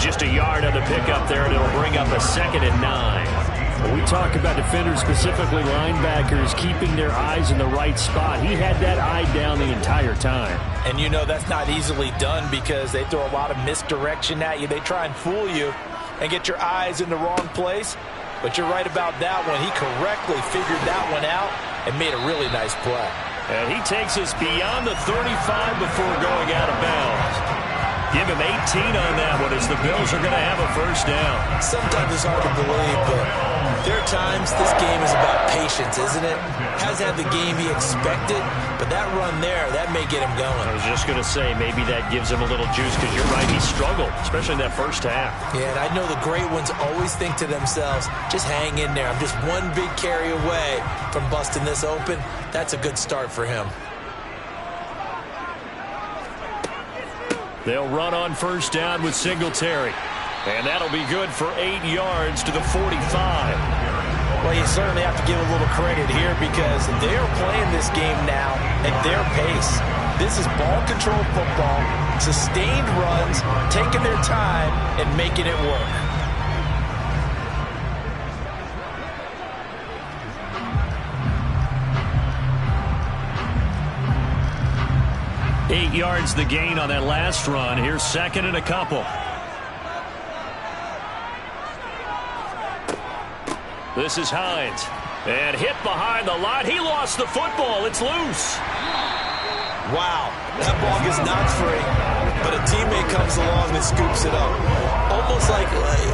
Just a yard on the pickup there, and it'll bring up a 2nd and 9. When we talk about defenders, specifically linebackers, keeping their eyes in the right spot. He had that eye down the entire time. And you know that's not easily done because they throw a lot of misdirection at you. They try and fool you and get your eyes in the wrong place. But you're right about that one. He correctly figured that one out and made a really nice play. And he takes us beyond the 35 before going out of bounds. Give him 18 on that one as the Bills are going to have a first down. Sometimes it's hard to believe, but there are times this game is about patience, isn't it? Hasn't had the game he expected, but that run there, that may get him going. I was just going to say, maybe that gives him a little juice because you're right, he struggled, especially in that first half. Yeah, and I know the great ones always think to themselves, just hang in there. I'm just one big carry away from busting this open. That's a good start for him. They'll run on first down with Singletary. And that'll be good for 8 yards to the 45. Well, you certainly have to give a little credit here because they're playing this game now at their pace. This is ball-controlled football, sustained runs, taking their time, and making it work. Eight yards the gain on that last run. Here's 2nd and a couple. This is Hines. And hit behind the line. He lost the football. It's loose. Wow. That ball gets knocked free, but a teammate comes along and scoops it up.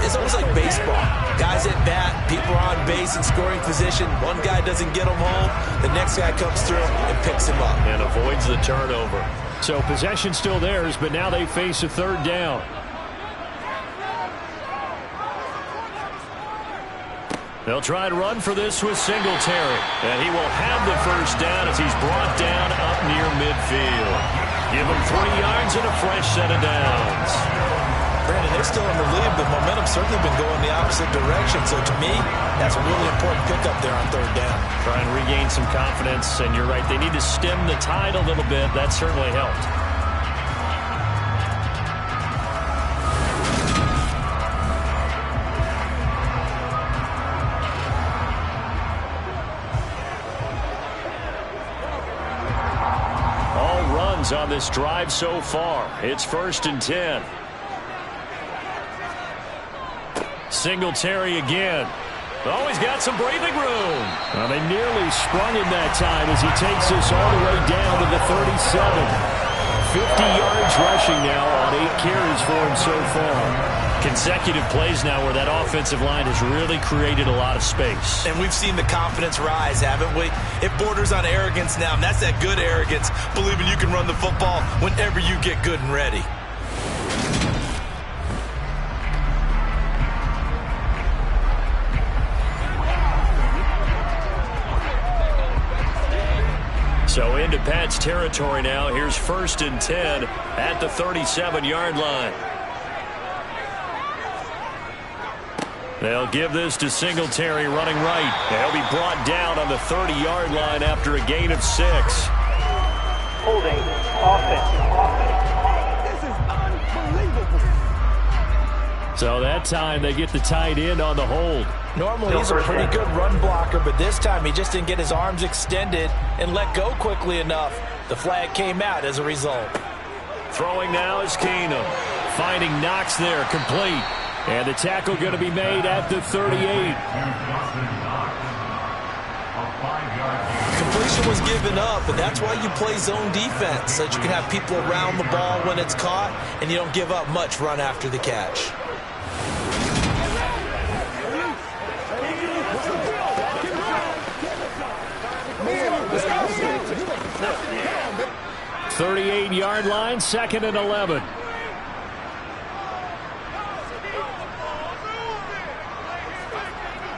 It's almost like baseball. Guys at bat, people are on base in scoring position. One guy doesn't get him home. The next guy comes through and picks him up. And avoids the turnover. So possession still theirs, but now they face a 3rd down. They'll try and run for this with Singletary. And he will have the first down as he's brought down up near midfield. Give him 3 yards and a fresh set of downs. Brandon, they're still in the lead, but momentum's certainly been going the opposite direction. So to me, that's a really important pickup there on 3rd down. Try and regain some confidence, and you're right, they need to stem the tide a little bit. That certainly helped. All runs on this drive so far. It's 1st and 10. Singletary again. Oh, he's got some breathing room. Well, they nearly sprung him that time as he takes this all the way down to the 37. 50 yards rushing now on 8 carries for him so far. Consecutive plays now where that offensive line has really created a lot of space. And we've seen the confidence rise, haven't we? It borders on arrogance now, and that's that good arrogance, believing you can run the football whenever you get good and ready. So into Pat's territory now. Here's 1st and 10 at the 37-yard line. They'll give this to Singletary running right. They'll be brought down on the 30-yard line after a gain of 6. Holding offense. This is unbelievable. So that time they get the tight end on the hold. Normally he's a pretty good run blocker, but this time he just didn't get his arms extended and let go quickly enough. The flag came out as a result. Throwing now is Keenum. Finding Knox there, complete. And the tackle going to be made at the 38. Completion was given up, but that's why you play zone defense, so that you can have people around the ball when it's caught, and you don't give up much run after the catch. The 38-yard line, 2nd and 11.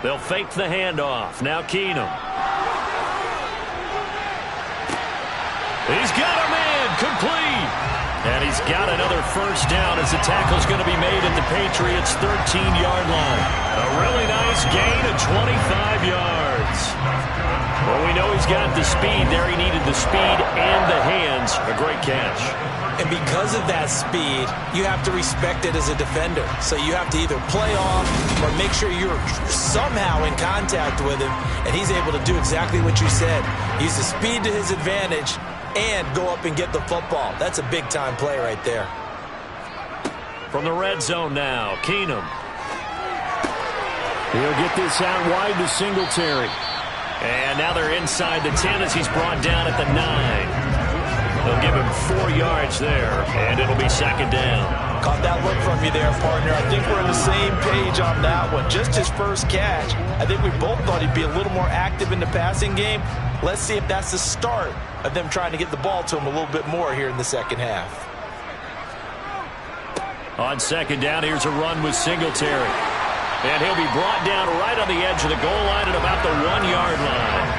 They'll fake the handoff. Now Keenum. He's got a man complete. And he's got another first down as the tackle's going to be made at the Patriots' 13-yard line. A really nice gain of 25 yards. Well, we know he's got the speed. There he needed the speed and the hands. A great catch. And because of that speed, you have to respect it as a defender. So you have to either play off or make sure you're somehow in contact with him. And he's able to do exactly what you said. Use the speed to his advantage and go up and get the football. That's a big-time play right there. From the red zone now, Keenum. He'll get this out wide to Singletary. And now they're inside the 10 as he's brought down at the 9. They'll give him 4 yards there, and it'll be 2nd down. Caught that look from you there, partner. I think we're on the same page on that one. Just his first catch. I think we both thought he'd be a little more active in the passing game. Let's see if that's the start of them trying to get the ball to him a little bit more here in the second half. On 2nd down, here's a run with Singletary. And he'll be brought down right on the edge of the goal line at about the 1-yard line.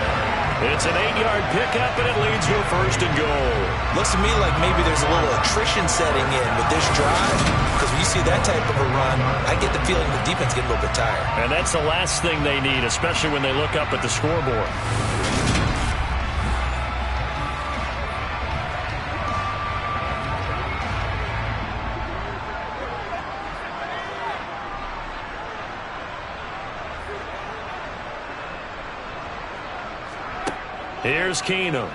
It's an 8-yard pickup, and it leads to a 1st and goal. Looks to me like maybe there's a little attrition setting in with this drive, because when you see that type of a run, I get the feeling the defense get a little bit tired. And that's the last thing they need, especially when they look up at the scoreboard. Here's Keenum.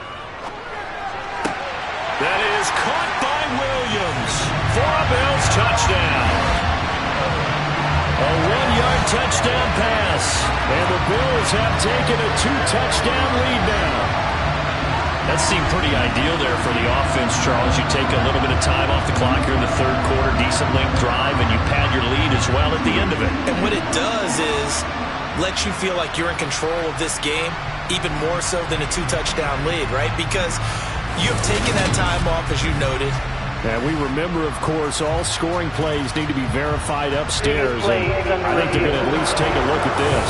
That is caught by Williams for a Bills touchdown. A 1-yard touchdown pass. And the Bills have taken a 2-touchdown lead now. That seemed pretty ideal there for the offense, Charles. You take a little bit of time off the clock here in the 3rd quarter, decent length drive, and you pad your lead as well at the end of it. And what it does is let you feel like you're in control of this game, even more so than a 2-touchdown lead, right? Because you have taken that time off, as you noted. And we remember, of course, all scoring plays need to be verified upstairs. And I think they're going to at least take a look at this.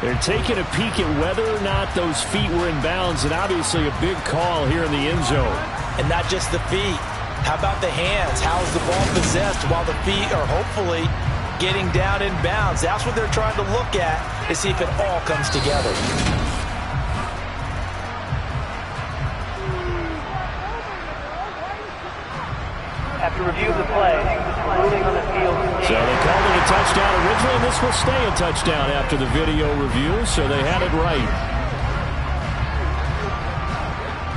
They're taking a peek at whether or not those feet were in bounds, and obviously a big call here in the end zone. And not just the feet. How about the hands? How's the ball possessed while the feet are hopefully getting down in bounds? That's what they're trying to look at to see if it all comes together. After review of the play, ruling on the field. So they called it a touchdown originally, and this will stay a touchdown after the video review, so they had it right.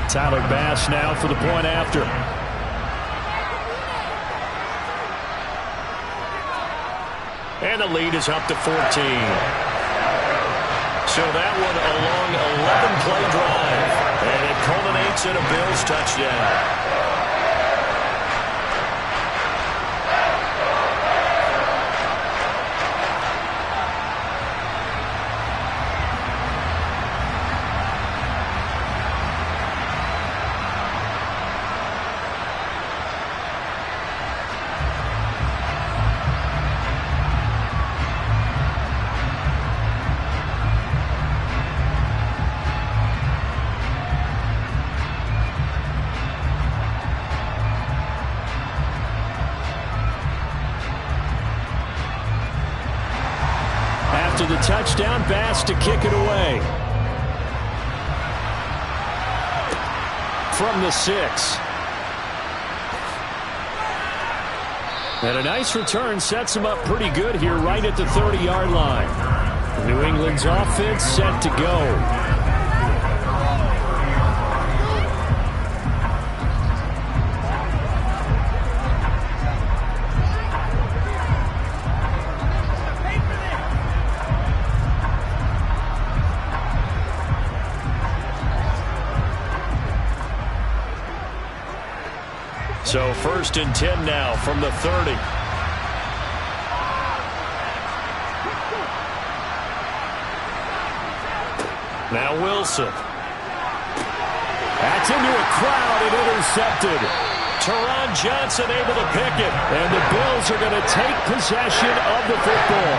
Tyler Bass now for the point after. And the lead is up to 14. So that one a long 11-play drive. And it culminates in a Bills touchdown. The touchdown, Bass to kick it away. From the 6. And a nice return sets him up pretty good here right at the 30-yard line. New England's offense set to go. So 1st and 10 now from the 30. Now Wilson. That's into a crowd and intercepted. Teron Johnson able to pick it. And the Bills are going to take possession of the football.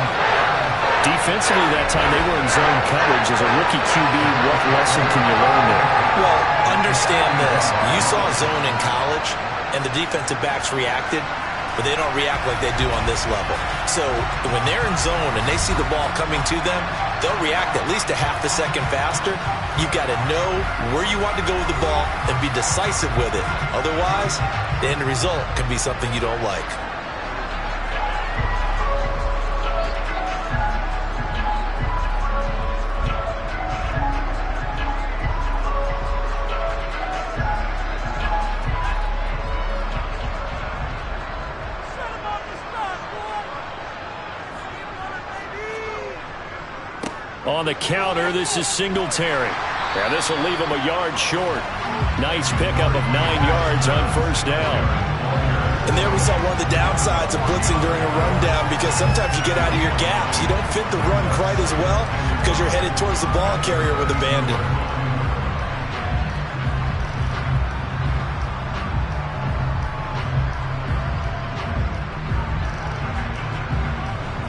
Defensively that time they were in zone coverage. As a rookie QB, what lesson can you learn there? Well, understand this. You saw zone in college, and the defensive backs reacted, but they don't react like they do on this level. So when they're in zone and they see the ball coming to them, they'll react at least a half a second faster. You've got to know where you want to go with the ball and be decisive with it. Otherwise, the end result can be something you don't like. On the counter, this is Singletary. And this will leave him a yard short. Nice pickup of 9 yards on 1st down. And there we saw one of the downsides of blitzing during a rundown, because sometimes you get out of your gaps. You don't fit the run quite as well because you're headed towards the ball carrier with abandon.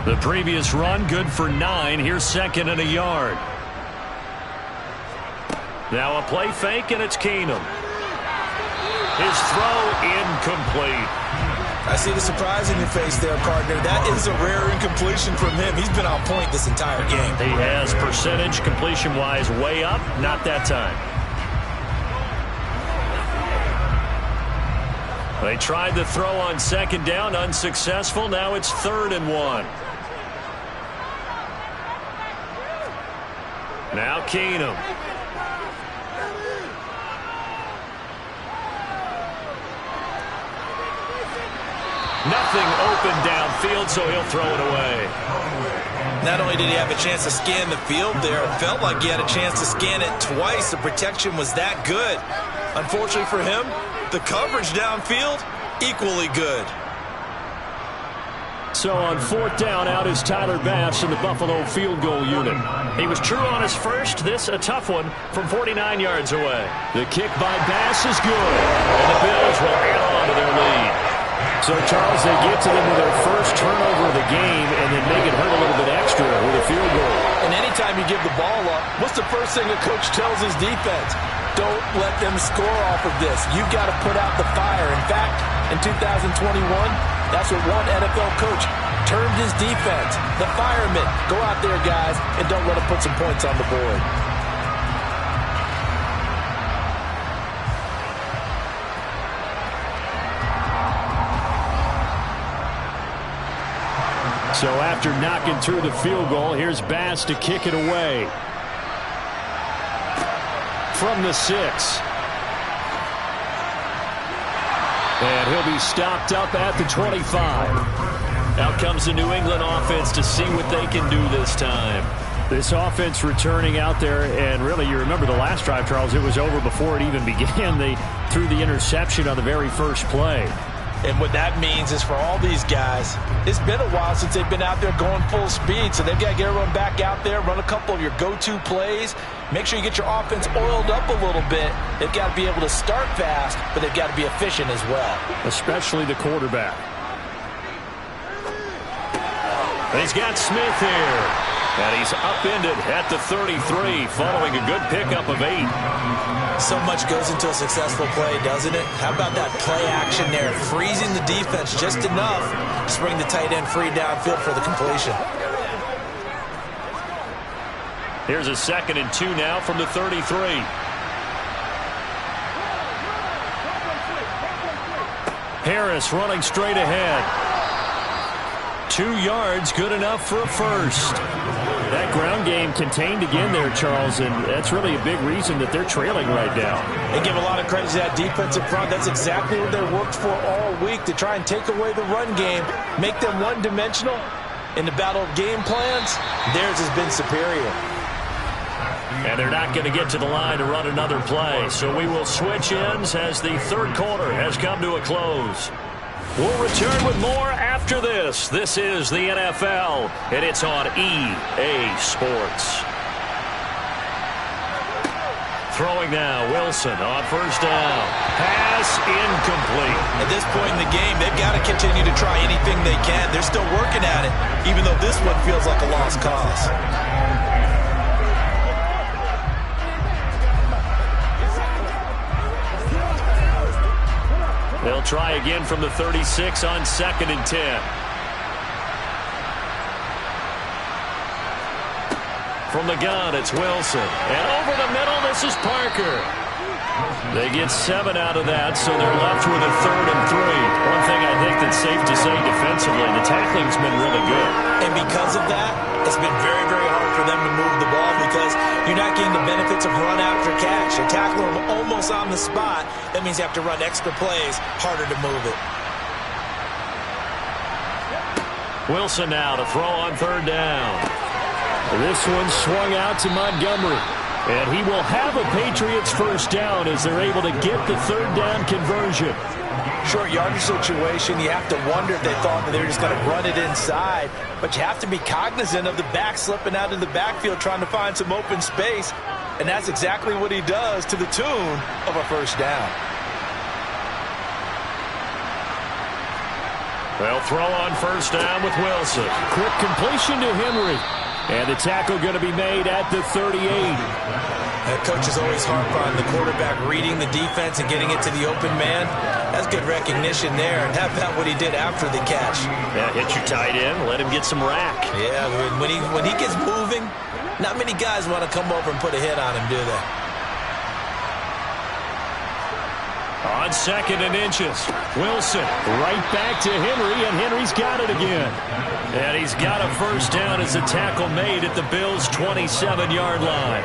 The previous run, good for 9. Here's 2nd and a yard. Now a play fake, and it's Keenum. His throw incomplete. I see the surprise in your face there, partner. That is a rare incompletion from him. He's been on point this entire game. He has percentage completion-wise way up. Not that time. They tried the throw on 2nd down, unsuccessful. Now it's 3rd and 1. Now Keenum. Nothing open downfield, so he'll throw it away. Not only did he have a chance to scan the field there, it felt like he had a chance to scan it twice. The protection was that good. Unfortunately for him, the coverage downfield, equally good. So on 4th down, out is Tyler Bass in the Buffalo field goal unit. He was true on his first. This a tough one from 49 yards away. The kick by Bass is good. And the Bills will add on to their lead. So, Charles, they get to them with their first turnover of the game and then make it hurt a little bit extra with a field goal. And anytime you give the ball up, what's the first thing a coach tells his defense? Don't let them score off of this. You've got to put out the fire. In fact, in 2021, that's what one NFL coach termed his defense. The firemen. Go out there, guys, and don't let them put some points on the board. So after knocking through the field goal, here's Bass to kick it away. From the 6. And he'll be stopped up at the 25. Out comes the New England offense to see what they can do this time. This offense returning out there, and really, you remember the last drive, Charles, it was over before it even began. They threw the interception on the very first play. And what that means is for all these guys, it's been a while since they've been out there going full speed, so they've got to get everyone back out there, run a couple of your go-to plays, make sure you get your offense oiled up a little bit. They've got to be able to start fast, but they've got to be efficient as well. Especially the quarterback. He's got Smith here. And he's upended at the 33 following a good pickup of 8. So much goes into a successful play, doesn't it? How about that play action there? Freezing the defense just enough to bring the tight end free downfield for the completion. Here's a 2nd and 2 now from the 33. Harris running straight ahead. 2 yards, good enough for a first. That ground game contained again there, Charles, and that's really a big reason that they're trailing right now. They give a lot of credit to that defensive front. That's exactly what they worked for all week, to try and take away the run game, make them one-dimensional. In the battle of game plans, theirs has been superior. And they're not going to get to the line to run another play. So we will switch ends as the third quarter has come to a close. We'll return with more after this. This is the NFL, and it's on EA Sports. Throwing now, Wilson on first down. Pass incomplete. At this point in the game, they've got to continue to try anything they can. They're still working at it, even though this one feels like a lost cause. They'll try again from the 36 on 2nd and 10. From the gun, it's Wilson. And over the middle, this is Parker. They get 7 out of that, so they're left with a 3rd and 3. One thing I think that's safe to say defensively, the tackling's been really good. And because of that, it's been very, very hard for them to move the ball because you're not getting the benefits of run after catch. You're tackling them almost on the spot. That means you have to run extra plays, harder to move it. Wilson now to throw on 3rd down. This one swung out to Montgomery. And he will have a Patriots first down as they're able to get the 3rd down conversion. Short yardage situation, you have to wonder if they thought that they were just going to run it inside. But you have to be cognizant of the back slipping out of the backfield trying to find some open space. And that's exactly what he does to the tune of a first down. They'll throw on first down with Wilson. Quick completion to Henry. And the tackle going to be made at the 38. Coach is always harp on the quarterback reading the defense and getting it to the open man. That's good recognition there. And how about what he did after the catch? Yeah, hit your tight end, let him get some rack. Yeah, when he gets moving, not many guys want to come over and put a hit on him, do they? On 2nd and inches, Wilson right back to Henry, and Henry's got it again. And he's got a first down as the tackle made at the Bills' 27-yard line.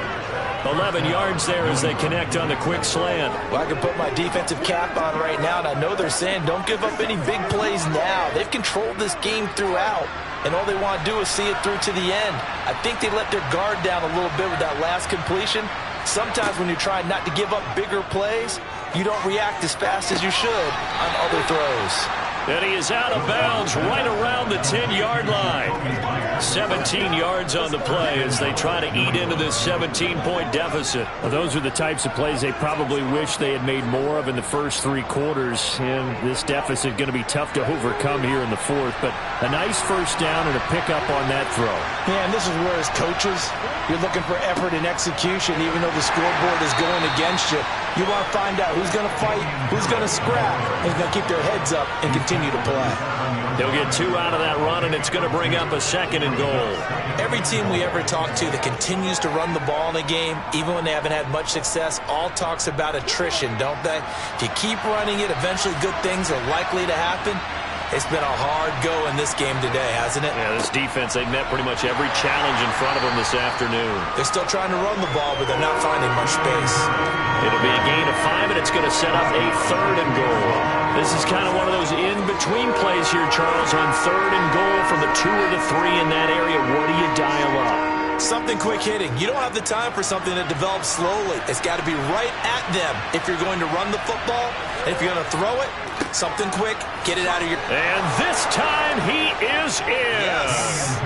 11 yards there as they connect on the quick slant. Well, I can put my defensive cap on right now, and I know they're saying don't give up any big plays now. They've controlled this game throughout, and all they want to do is see it through to the end. I think they let their guard down a little bit with that last completion. Sometimes when you're trying not to give up bigger plays, you don't react as fast as you should on other throws. And he is out of bounds right around the 10-yard line. 17 yards on the play as they try to eat into this 17-point deficit. Well, those are the types of plays they probably wish they had made more of in the first 3 quarters. And this deficit going to be tough to overcome here in the 4th. But a nice first down and a pickup on that throw. Yeah, and this is where as coaches, you're looking for effort and execution even though the scoreboard is going against you. You want to find out who's going to fight, who's going to scrap, who's going to keep their heads up and continue to play. They'll get 2 out of that run, and it's going to bring up a 2nd and goal. Every team we ever talk to that continues to run the ball in a game, even when they haven't had much success, all talks about attrition, don't they? If you keep running it, eventually good things are likely to happen. It's been a hard go in this game today, hasn't it? Yeah, this defense, they've met pretty much every challenge in front of them this afternoon. They're still trying to run the ball, but they're not finding much space. It'll be a gain of 5, and it's going to set up a 3rd and goal. This is kind of one of those in-between plays here, Charles, on 3rd and goal from the 2 or the 3 in that area. What do you dial up? Something quick hitting. You don't have the time for something that develops slowly. It's got to be right at them if you're going to run the football. And if you're going to throw it, something quick, get it out of your... And this time he is in. Yes.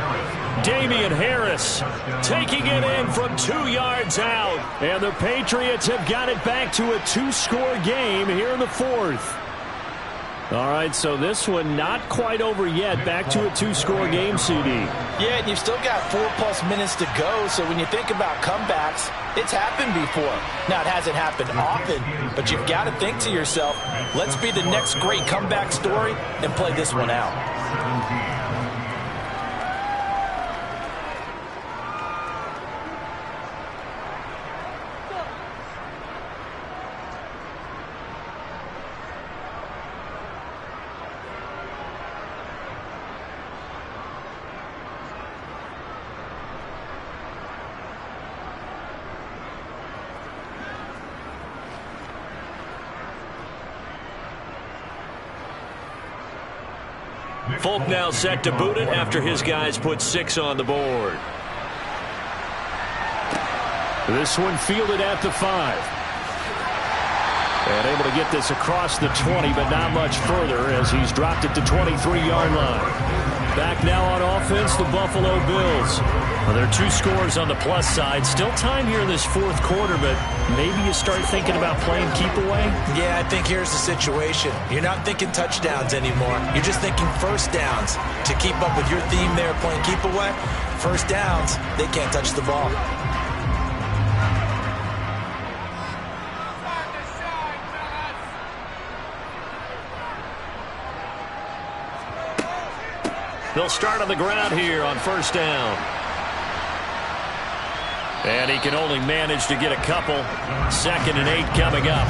Damian Harris taking it in from 2 yards out. And the Patriots have got it back to a 2-score game here in the 4th. All right, so this one not quite over yet. Back to a 2-score game, CD. Yeah, and you've still got 4+ minutes to go, so when you think about comebacks, it's happened before. Now, it hasn't happened often, but you've got to think to yourself, let's be the next great comeback story and play this one out. Folk now set to boot it after his guys put 6 on the board. This one fielded at the 5. And able to get this across the 20, but not much further as he's dropped it to 23-yard line. Back now on offense, the Buffalo Bills. Well, there are 2 scores on the plus side. Still time here in this fourth quarter, but maybe you start thinking about playing keep away? Yeah, I think here's the situation. You're not thinking touchdowns anymore. You're just thinking first downs. To keep up with your theme there, playing keep away, first downs, they can't touch the ball. They'll start on the ground here on first down. And he can only manage to get a couple. 2nd and 8 coming up.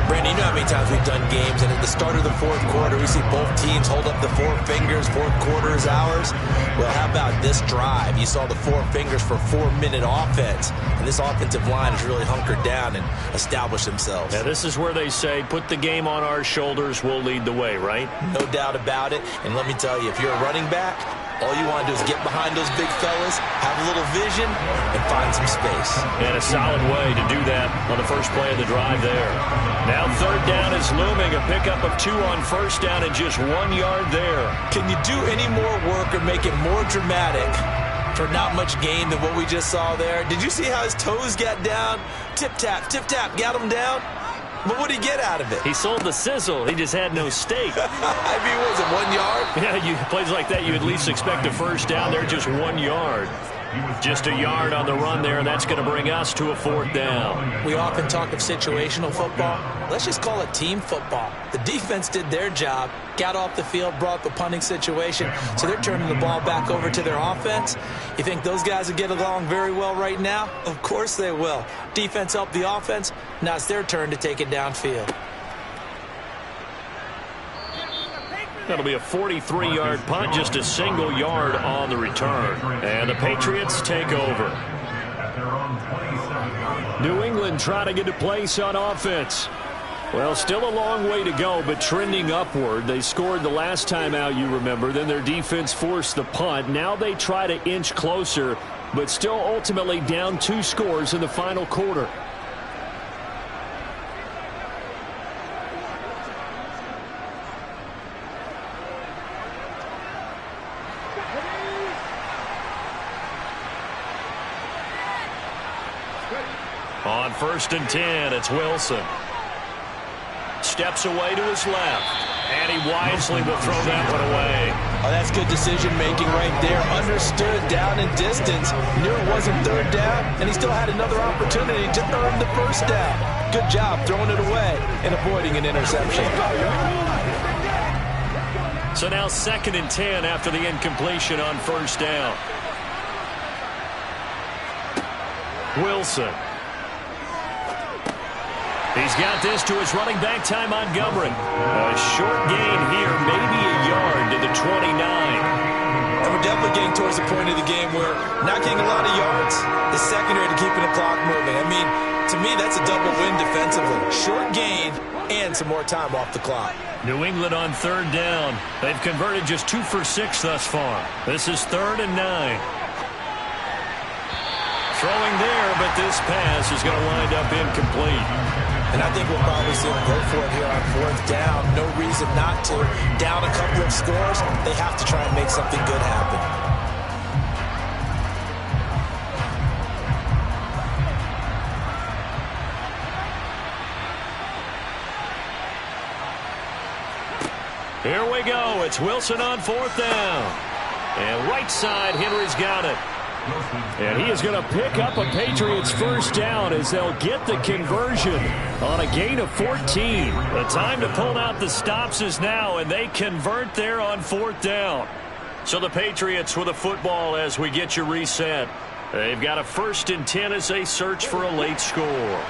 Brandon, you know how many times we've done games, and at the start of the fourth quarter, we see both teams hold up the 4 fingers, fourth quarter is ours. Well, how about this drive? You saw the 4 fingers for 4-minute offense, and this offensive line has really hunkered down and established themselves. Yeah, this is where they say, put the game on our shoulders, we'll lead the way, right? No doubt about it, and let me tell you, if you're a running back, all you want to do is get behind those big fellas, have a little vision, and find some space. And a solid way to do that on the first play of the drive there. Now 3rd down is looming. A pickup of 2 on first down and just 1 yard there. Can you do any more work or make it more dramatic for not much gain than what we just saw there? Did you see how his toes got down? Tip-tap, got him down. But what did he get out of it? He sold the sizzle. He just had no steak. I mean, was it 1 yard? Yeah, plays like that, you at least expect a first down there, just 1 yard. Just a yard on the run there, and that's going to bring us to a 4th down. We often talk of situational football. Let's just call it team football. The defense did their job, got off the field, brought the punting situation, so they're turning the ball back over to their offense. You think those guys will get along very well right now? Of course they will. Defense helped the offense. Now it's their turn to take it downfield. That'll be a 43-yard punt, just a single yard on the return. And the Patriots take over. New England trying to get a place on offense. Well, still a long way to go, but trending upward. They scored the last time out, you remember. Then their defense forced the punt. Now they try to inch closer, but still ultimately down 2 scores in the final quarter. On 1st and 10, it's Wilson. Steps away to his left, and he wisely will throw that one away. Oh, that's good decision-making right there. Understood down and distance. Knew it wasn't 3rd down, and he still had another opportunity to earn the first down. Good job throwing it away and avoiding an interception. So now 2nd and 10 after the incompletion on first down. Wilson. He's got this to his running back, Ty Montgomery. A short gain here, maybe a yard to the 29. And we're definitely getting towards the point of the game where not getting a lot of yards is secondary to keeping the clock moving. I mean, to me, that's a double win defensively. Short gain and some more time off the clock. New England on 3rd down. They've converted just 2 for 6 thus far. This is 3rd and 9. Throwing there, but this pass is going to wind up incomplete. And I think we'll probably see them go for it here on 4th down. No reason not to. Down a couple of scores, they have to try and make something good happen. Here we go. It's Wilson on 4th down. And right side, Henry's got it. And he is going to pick up a Patriots first down as they'll get the conversion on a gain of 14. The time to pull out the stops is now, and they convert there on 4th down. So the Patriots with a football as we get you reset. They've got a 1st and 10 as they search for a late score.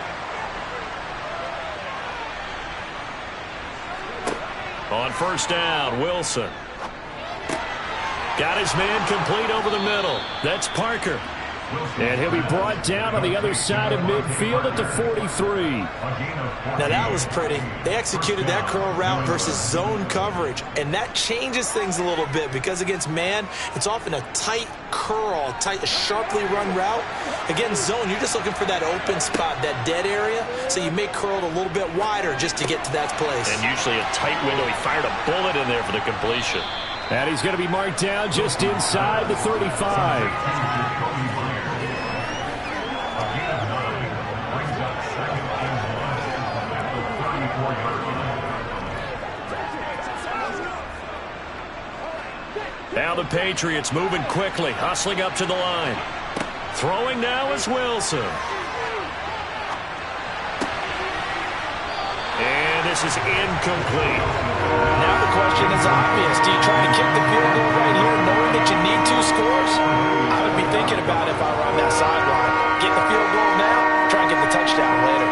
On first down, Wilson. Got his man complete over the middle. That's Parker. And he'll be brought down on the other side of midfield at the 43. Now that was pretty. They executed that curl route versus zone coverage, and that changes things a little bit because against man, it's often a tight curl, sharply run route. Against zone, you're just looking for that open spot, that dead area, so you may curl it a little bit wider just to get to that place. And usually a tight window. He fired a bullet in there for the completion. And he's going to be marked down just inside the 35. Now the Patriots moving quickly, hustling up to the line. Throwing now is Wilson. And this is incomplete. Now the question is obvious. Do you try to kick the field goal right here knowing that you need 2 scores? I would be thinking about it if I were on that sideline. Get the field goal now, try and get the touchdown later.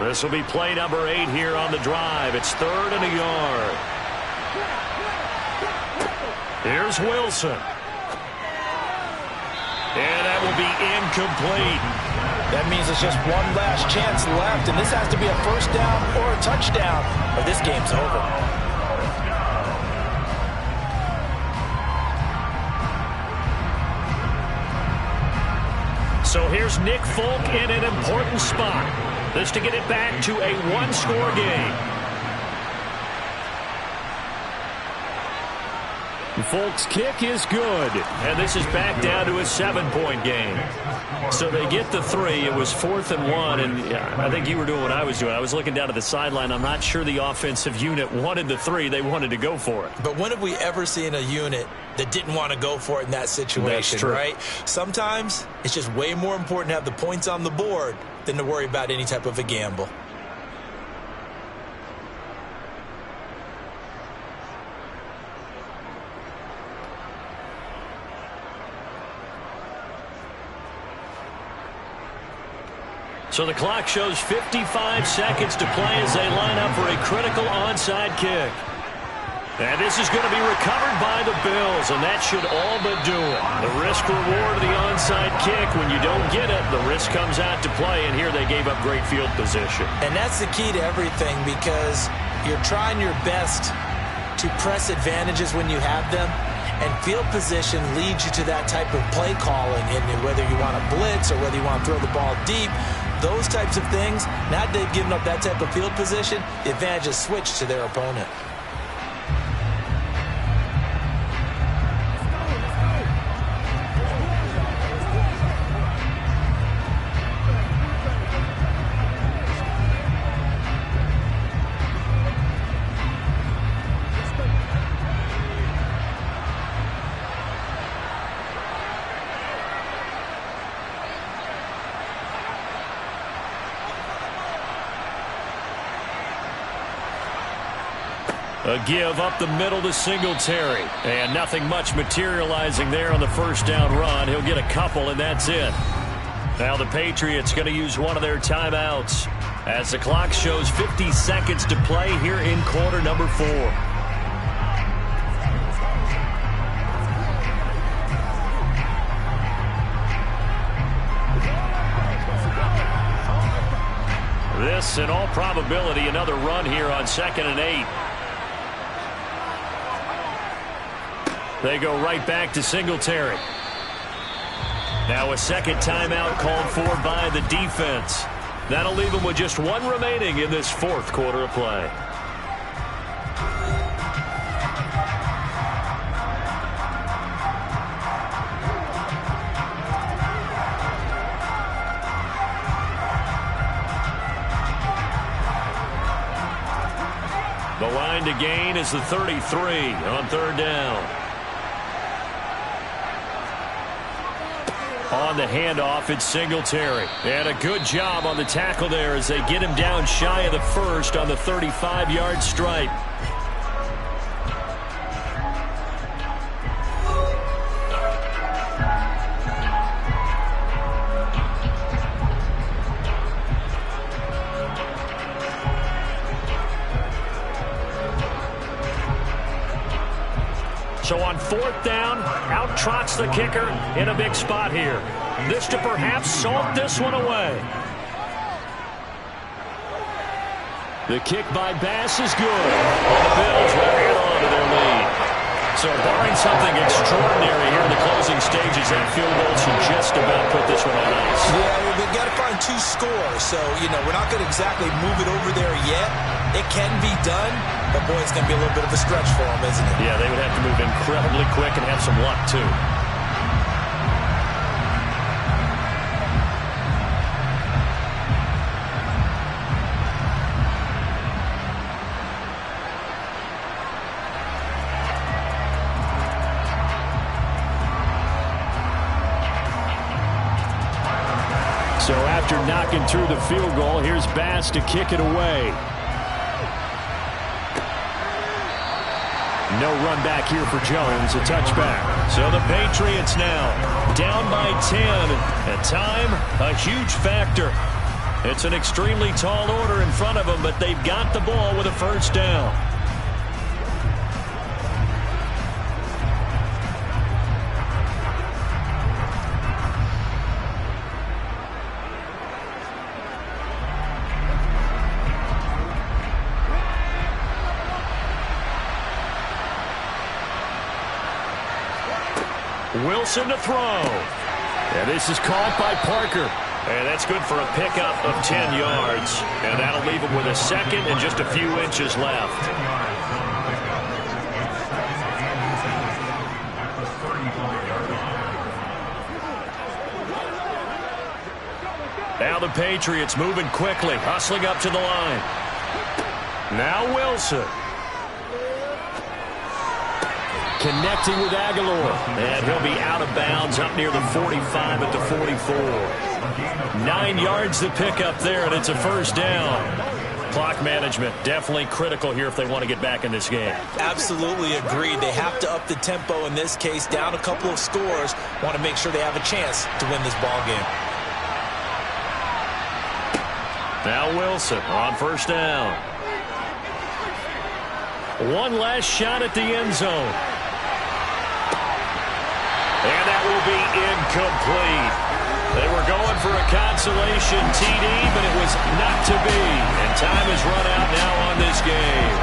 This will be play number 8 here on the drive. It's 3rd and a yard. Here's Wilson. And that will be incomplete. That means it's just one last chance left, and this has to be a first down or a touchdown, or this game's over. So here's Nick Folk in an important spot. This to get it back to a 1-score game. Folk's kick is good, and this is back down to a 7-point game. So they get the 3. It was 4th and 1, and I think you were doing what I was doing. I was looking down at the sideline. I'm not sure the offensive unit wanted the 3. They wanted to go for it. But when have we ever seen a unit that didn't want to go for it in that situation, That's true. right? Sometimes it's just way more important to have the points on the board than to worry about any type of a gamble. So the clock shows 55 seconds to play as they line up for a critical onside kick. And this is going to be recovered by the Bills, and that should all but do it. The risk-reward of the onside kick, when you don't get it, the risk comes out to play, and here they gave up great field position. And that's the key to everything, because you're trying your best to press advantages when you have them, and field position leads you to that type of play calling, and whether you want to blitz or whether you want to throw the ball deep, those types of things, now that they've given up that type of field position, the advantage is switched to their opponent. A give up the middle to Singletary. And nothing much materializing there on the first down run. He'll get a couple, and that's it. Now the Patriots going to use one of their timeouts as the clock shows 50 seconds to play here in quarter number 4. This, in all probability, another run here on 2nd and 8. They go right back to Singletary. Now a second timeout called for by the defense. That'll leave them with just 1 remaining in this 4th quarter of play. The line to gain is the 33 on 3rd down. On the handoff, it's Singletary. And a good job on the tackle there as they get him down shy of the first on the 35-yard stripe. So on 4th down, out trots the kicker in a big spot here. This to perhaps salt this one away. The kick by Bass is good. And the Bills will hang on to their lead. So barring something extraordinary here in the closing stages, that field goal should just about put this one on ice. Yeah, they've got to find 2 scores. So, we're not going to exactly move it over there yet. It can be done, but boy, it's going to be a little bit of a stretch for them, isn't it? Yeah, they would have to move incredibly quick and have some luck, too. So after knocking through the field goal, here's Bass to kick it away. No run back here for Jones, a touchback. So the Patriots now down by 10. At time, a huge factor. It's an extremely tall order in front of them, but they've got the ball with a first down. Wilson to throw. And this is caught by Parker. And that's good for a pickup of 10 yards. And that'll leave him with a second and just a few inches left. Now the Patriots moving quickly, hustling up to the line. Now Wilson. Connecting with Aguilar. And he'll be out of bounds up near the 45 at the 44. 9 yards to pick up there, and it's a first down. Clock management definitely critical here if they want to get back in this game. Absolutely agreed. They have to up the tempo in this case. Down a couple of scores. Want to make sure they have a chance to win this ball game. Now Wilson on first down. One last shot at the end zone. And that will be incomplete. They were going for a consolation TD, but it was not to be. And time has run out now on this game.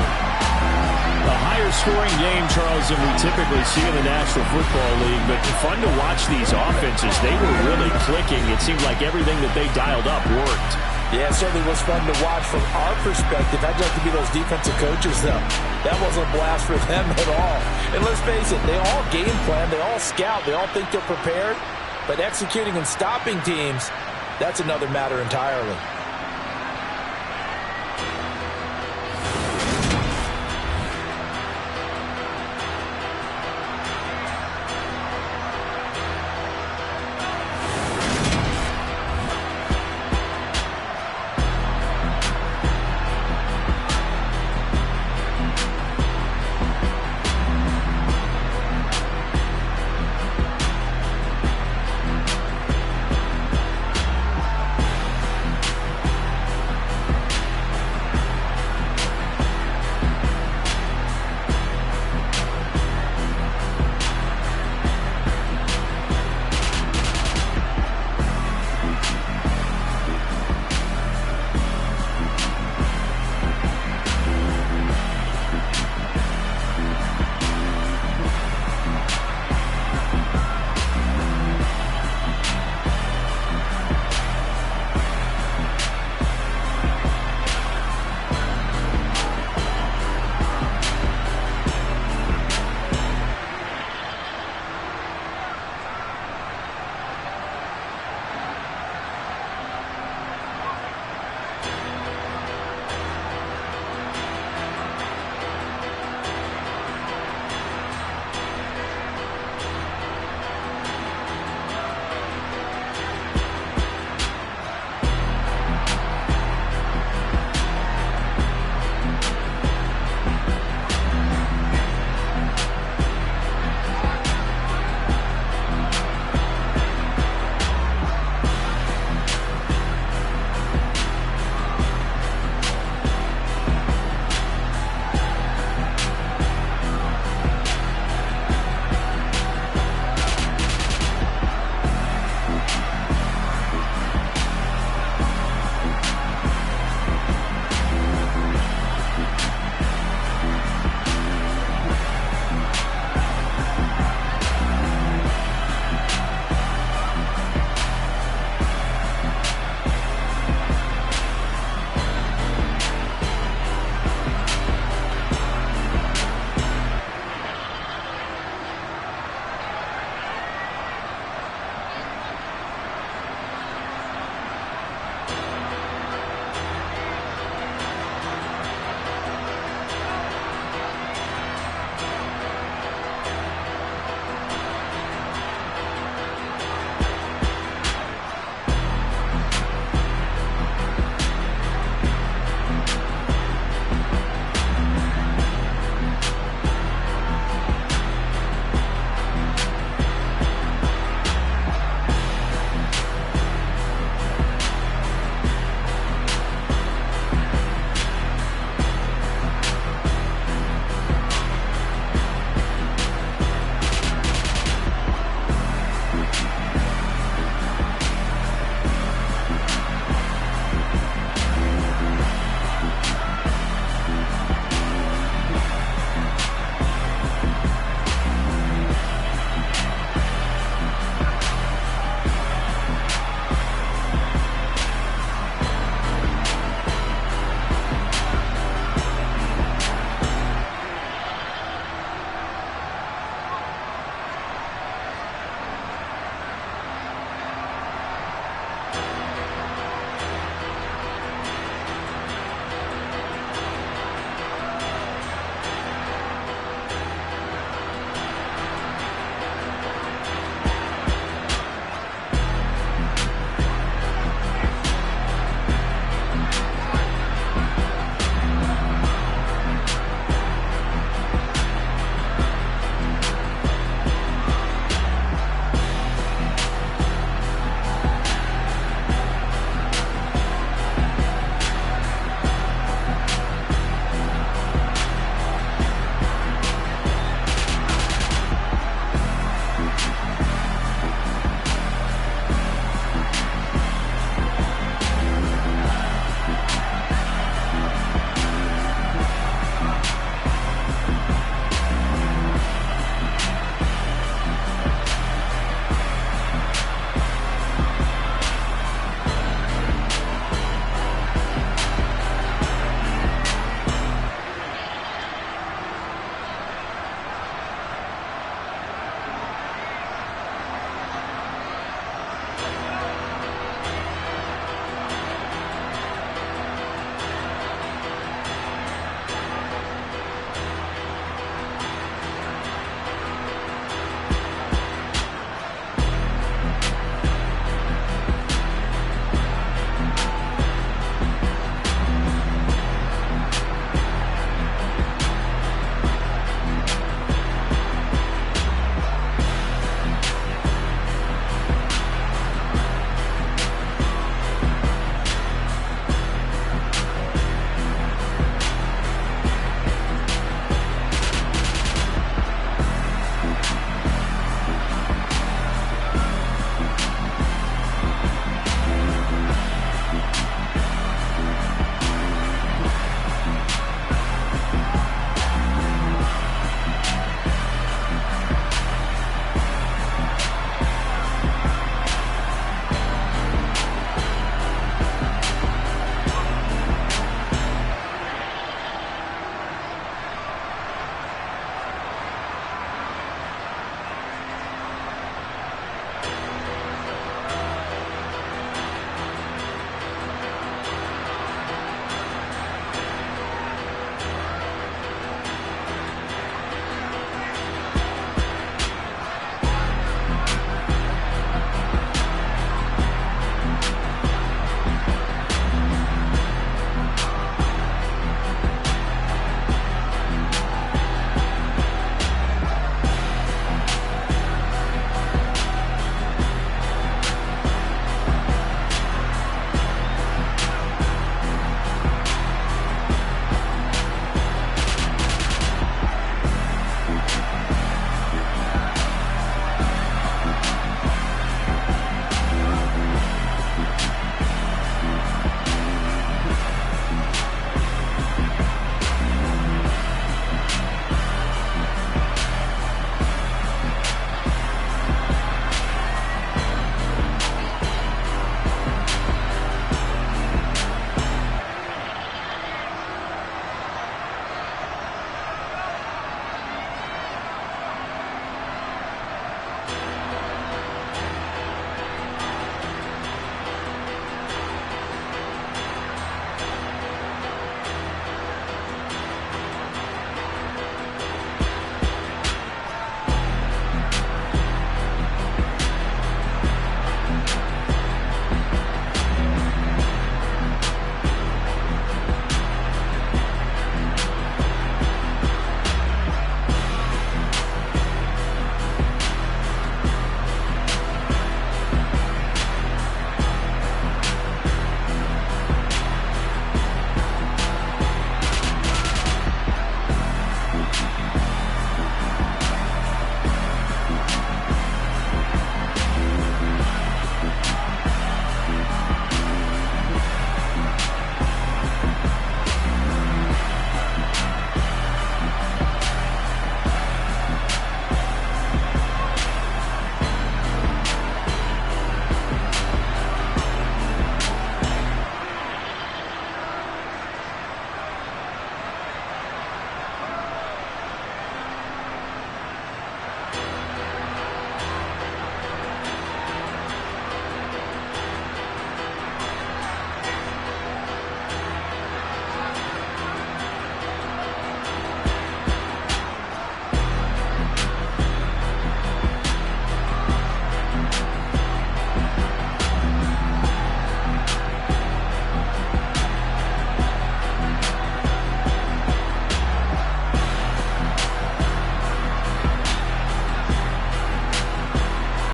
A higher scoring game, Charles, than we typically see in the National Football League. But fun to watch these offenses. They were really clicking. It seemed like everything that they dialed up worked. Yeah, it certainly was fun to watch from our perspective. I'd like to be those defensive coaches, though. That wasn't a blast for them at all. And let's face it, they all game plan, they all scout, they all think they're prepared. But executing and stopping teams, that's another matter entirely.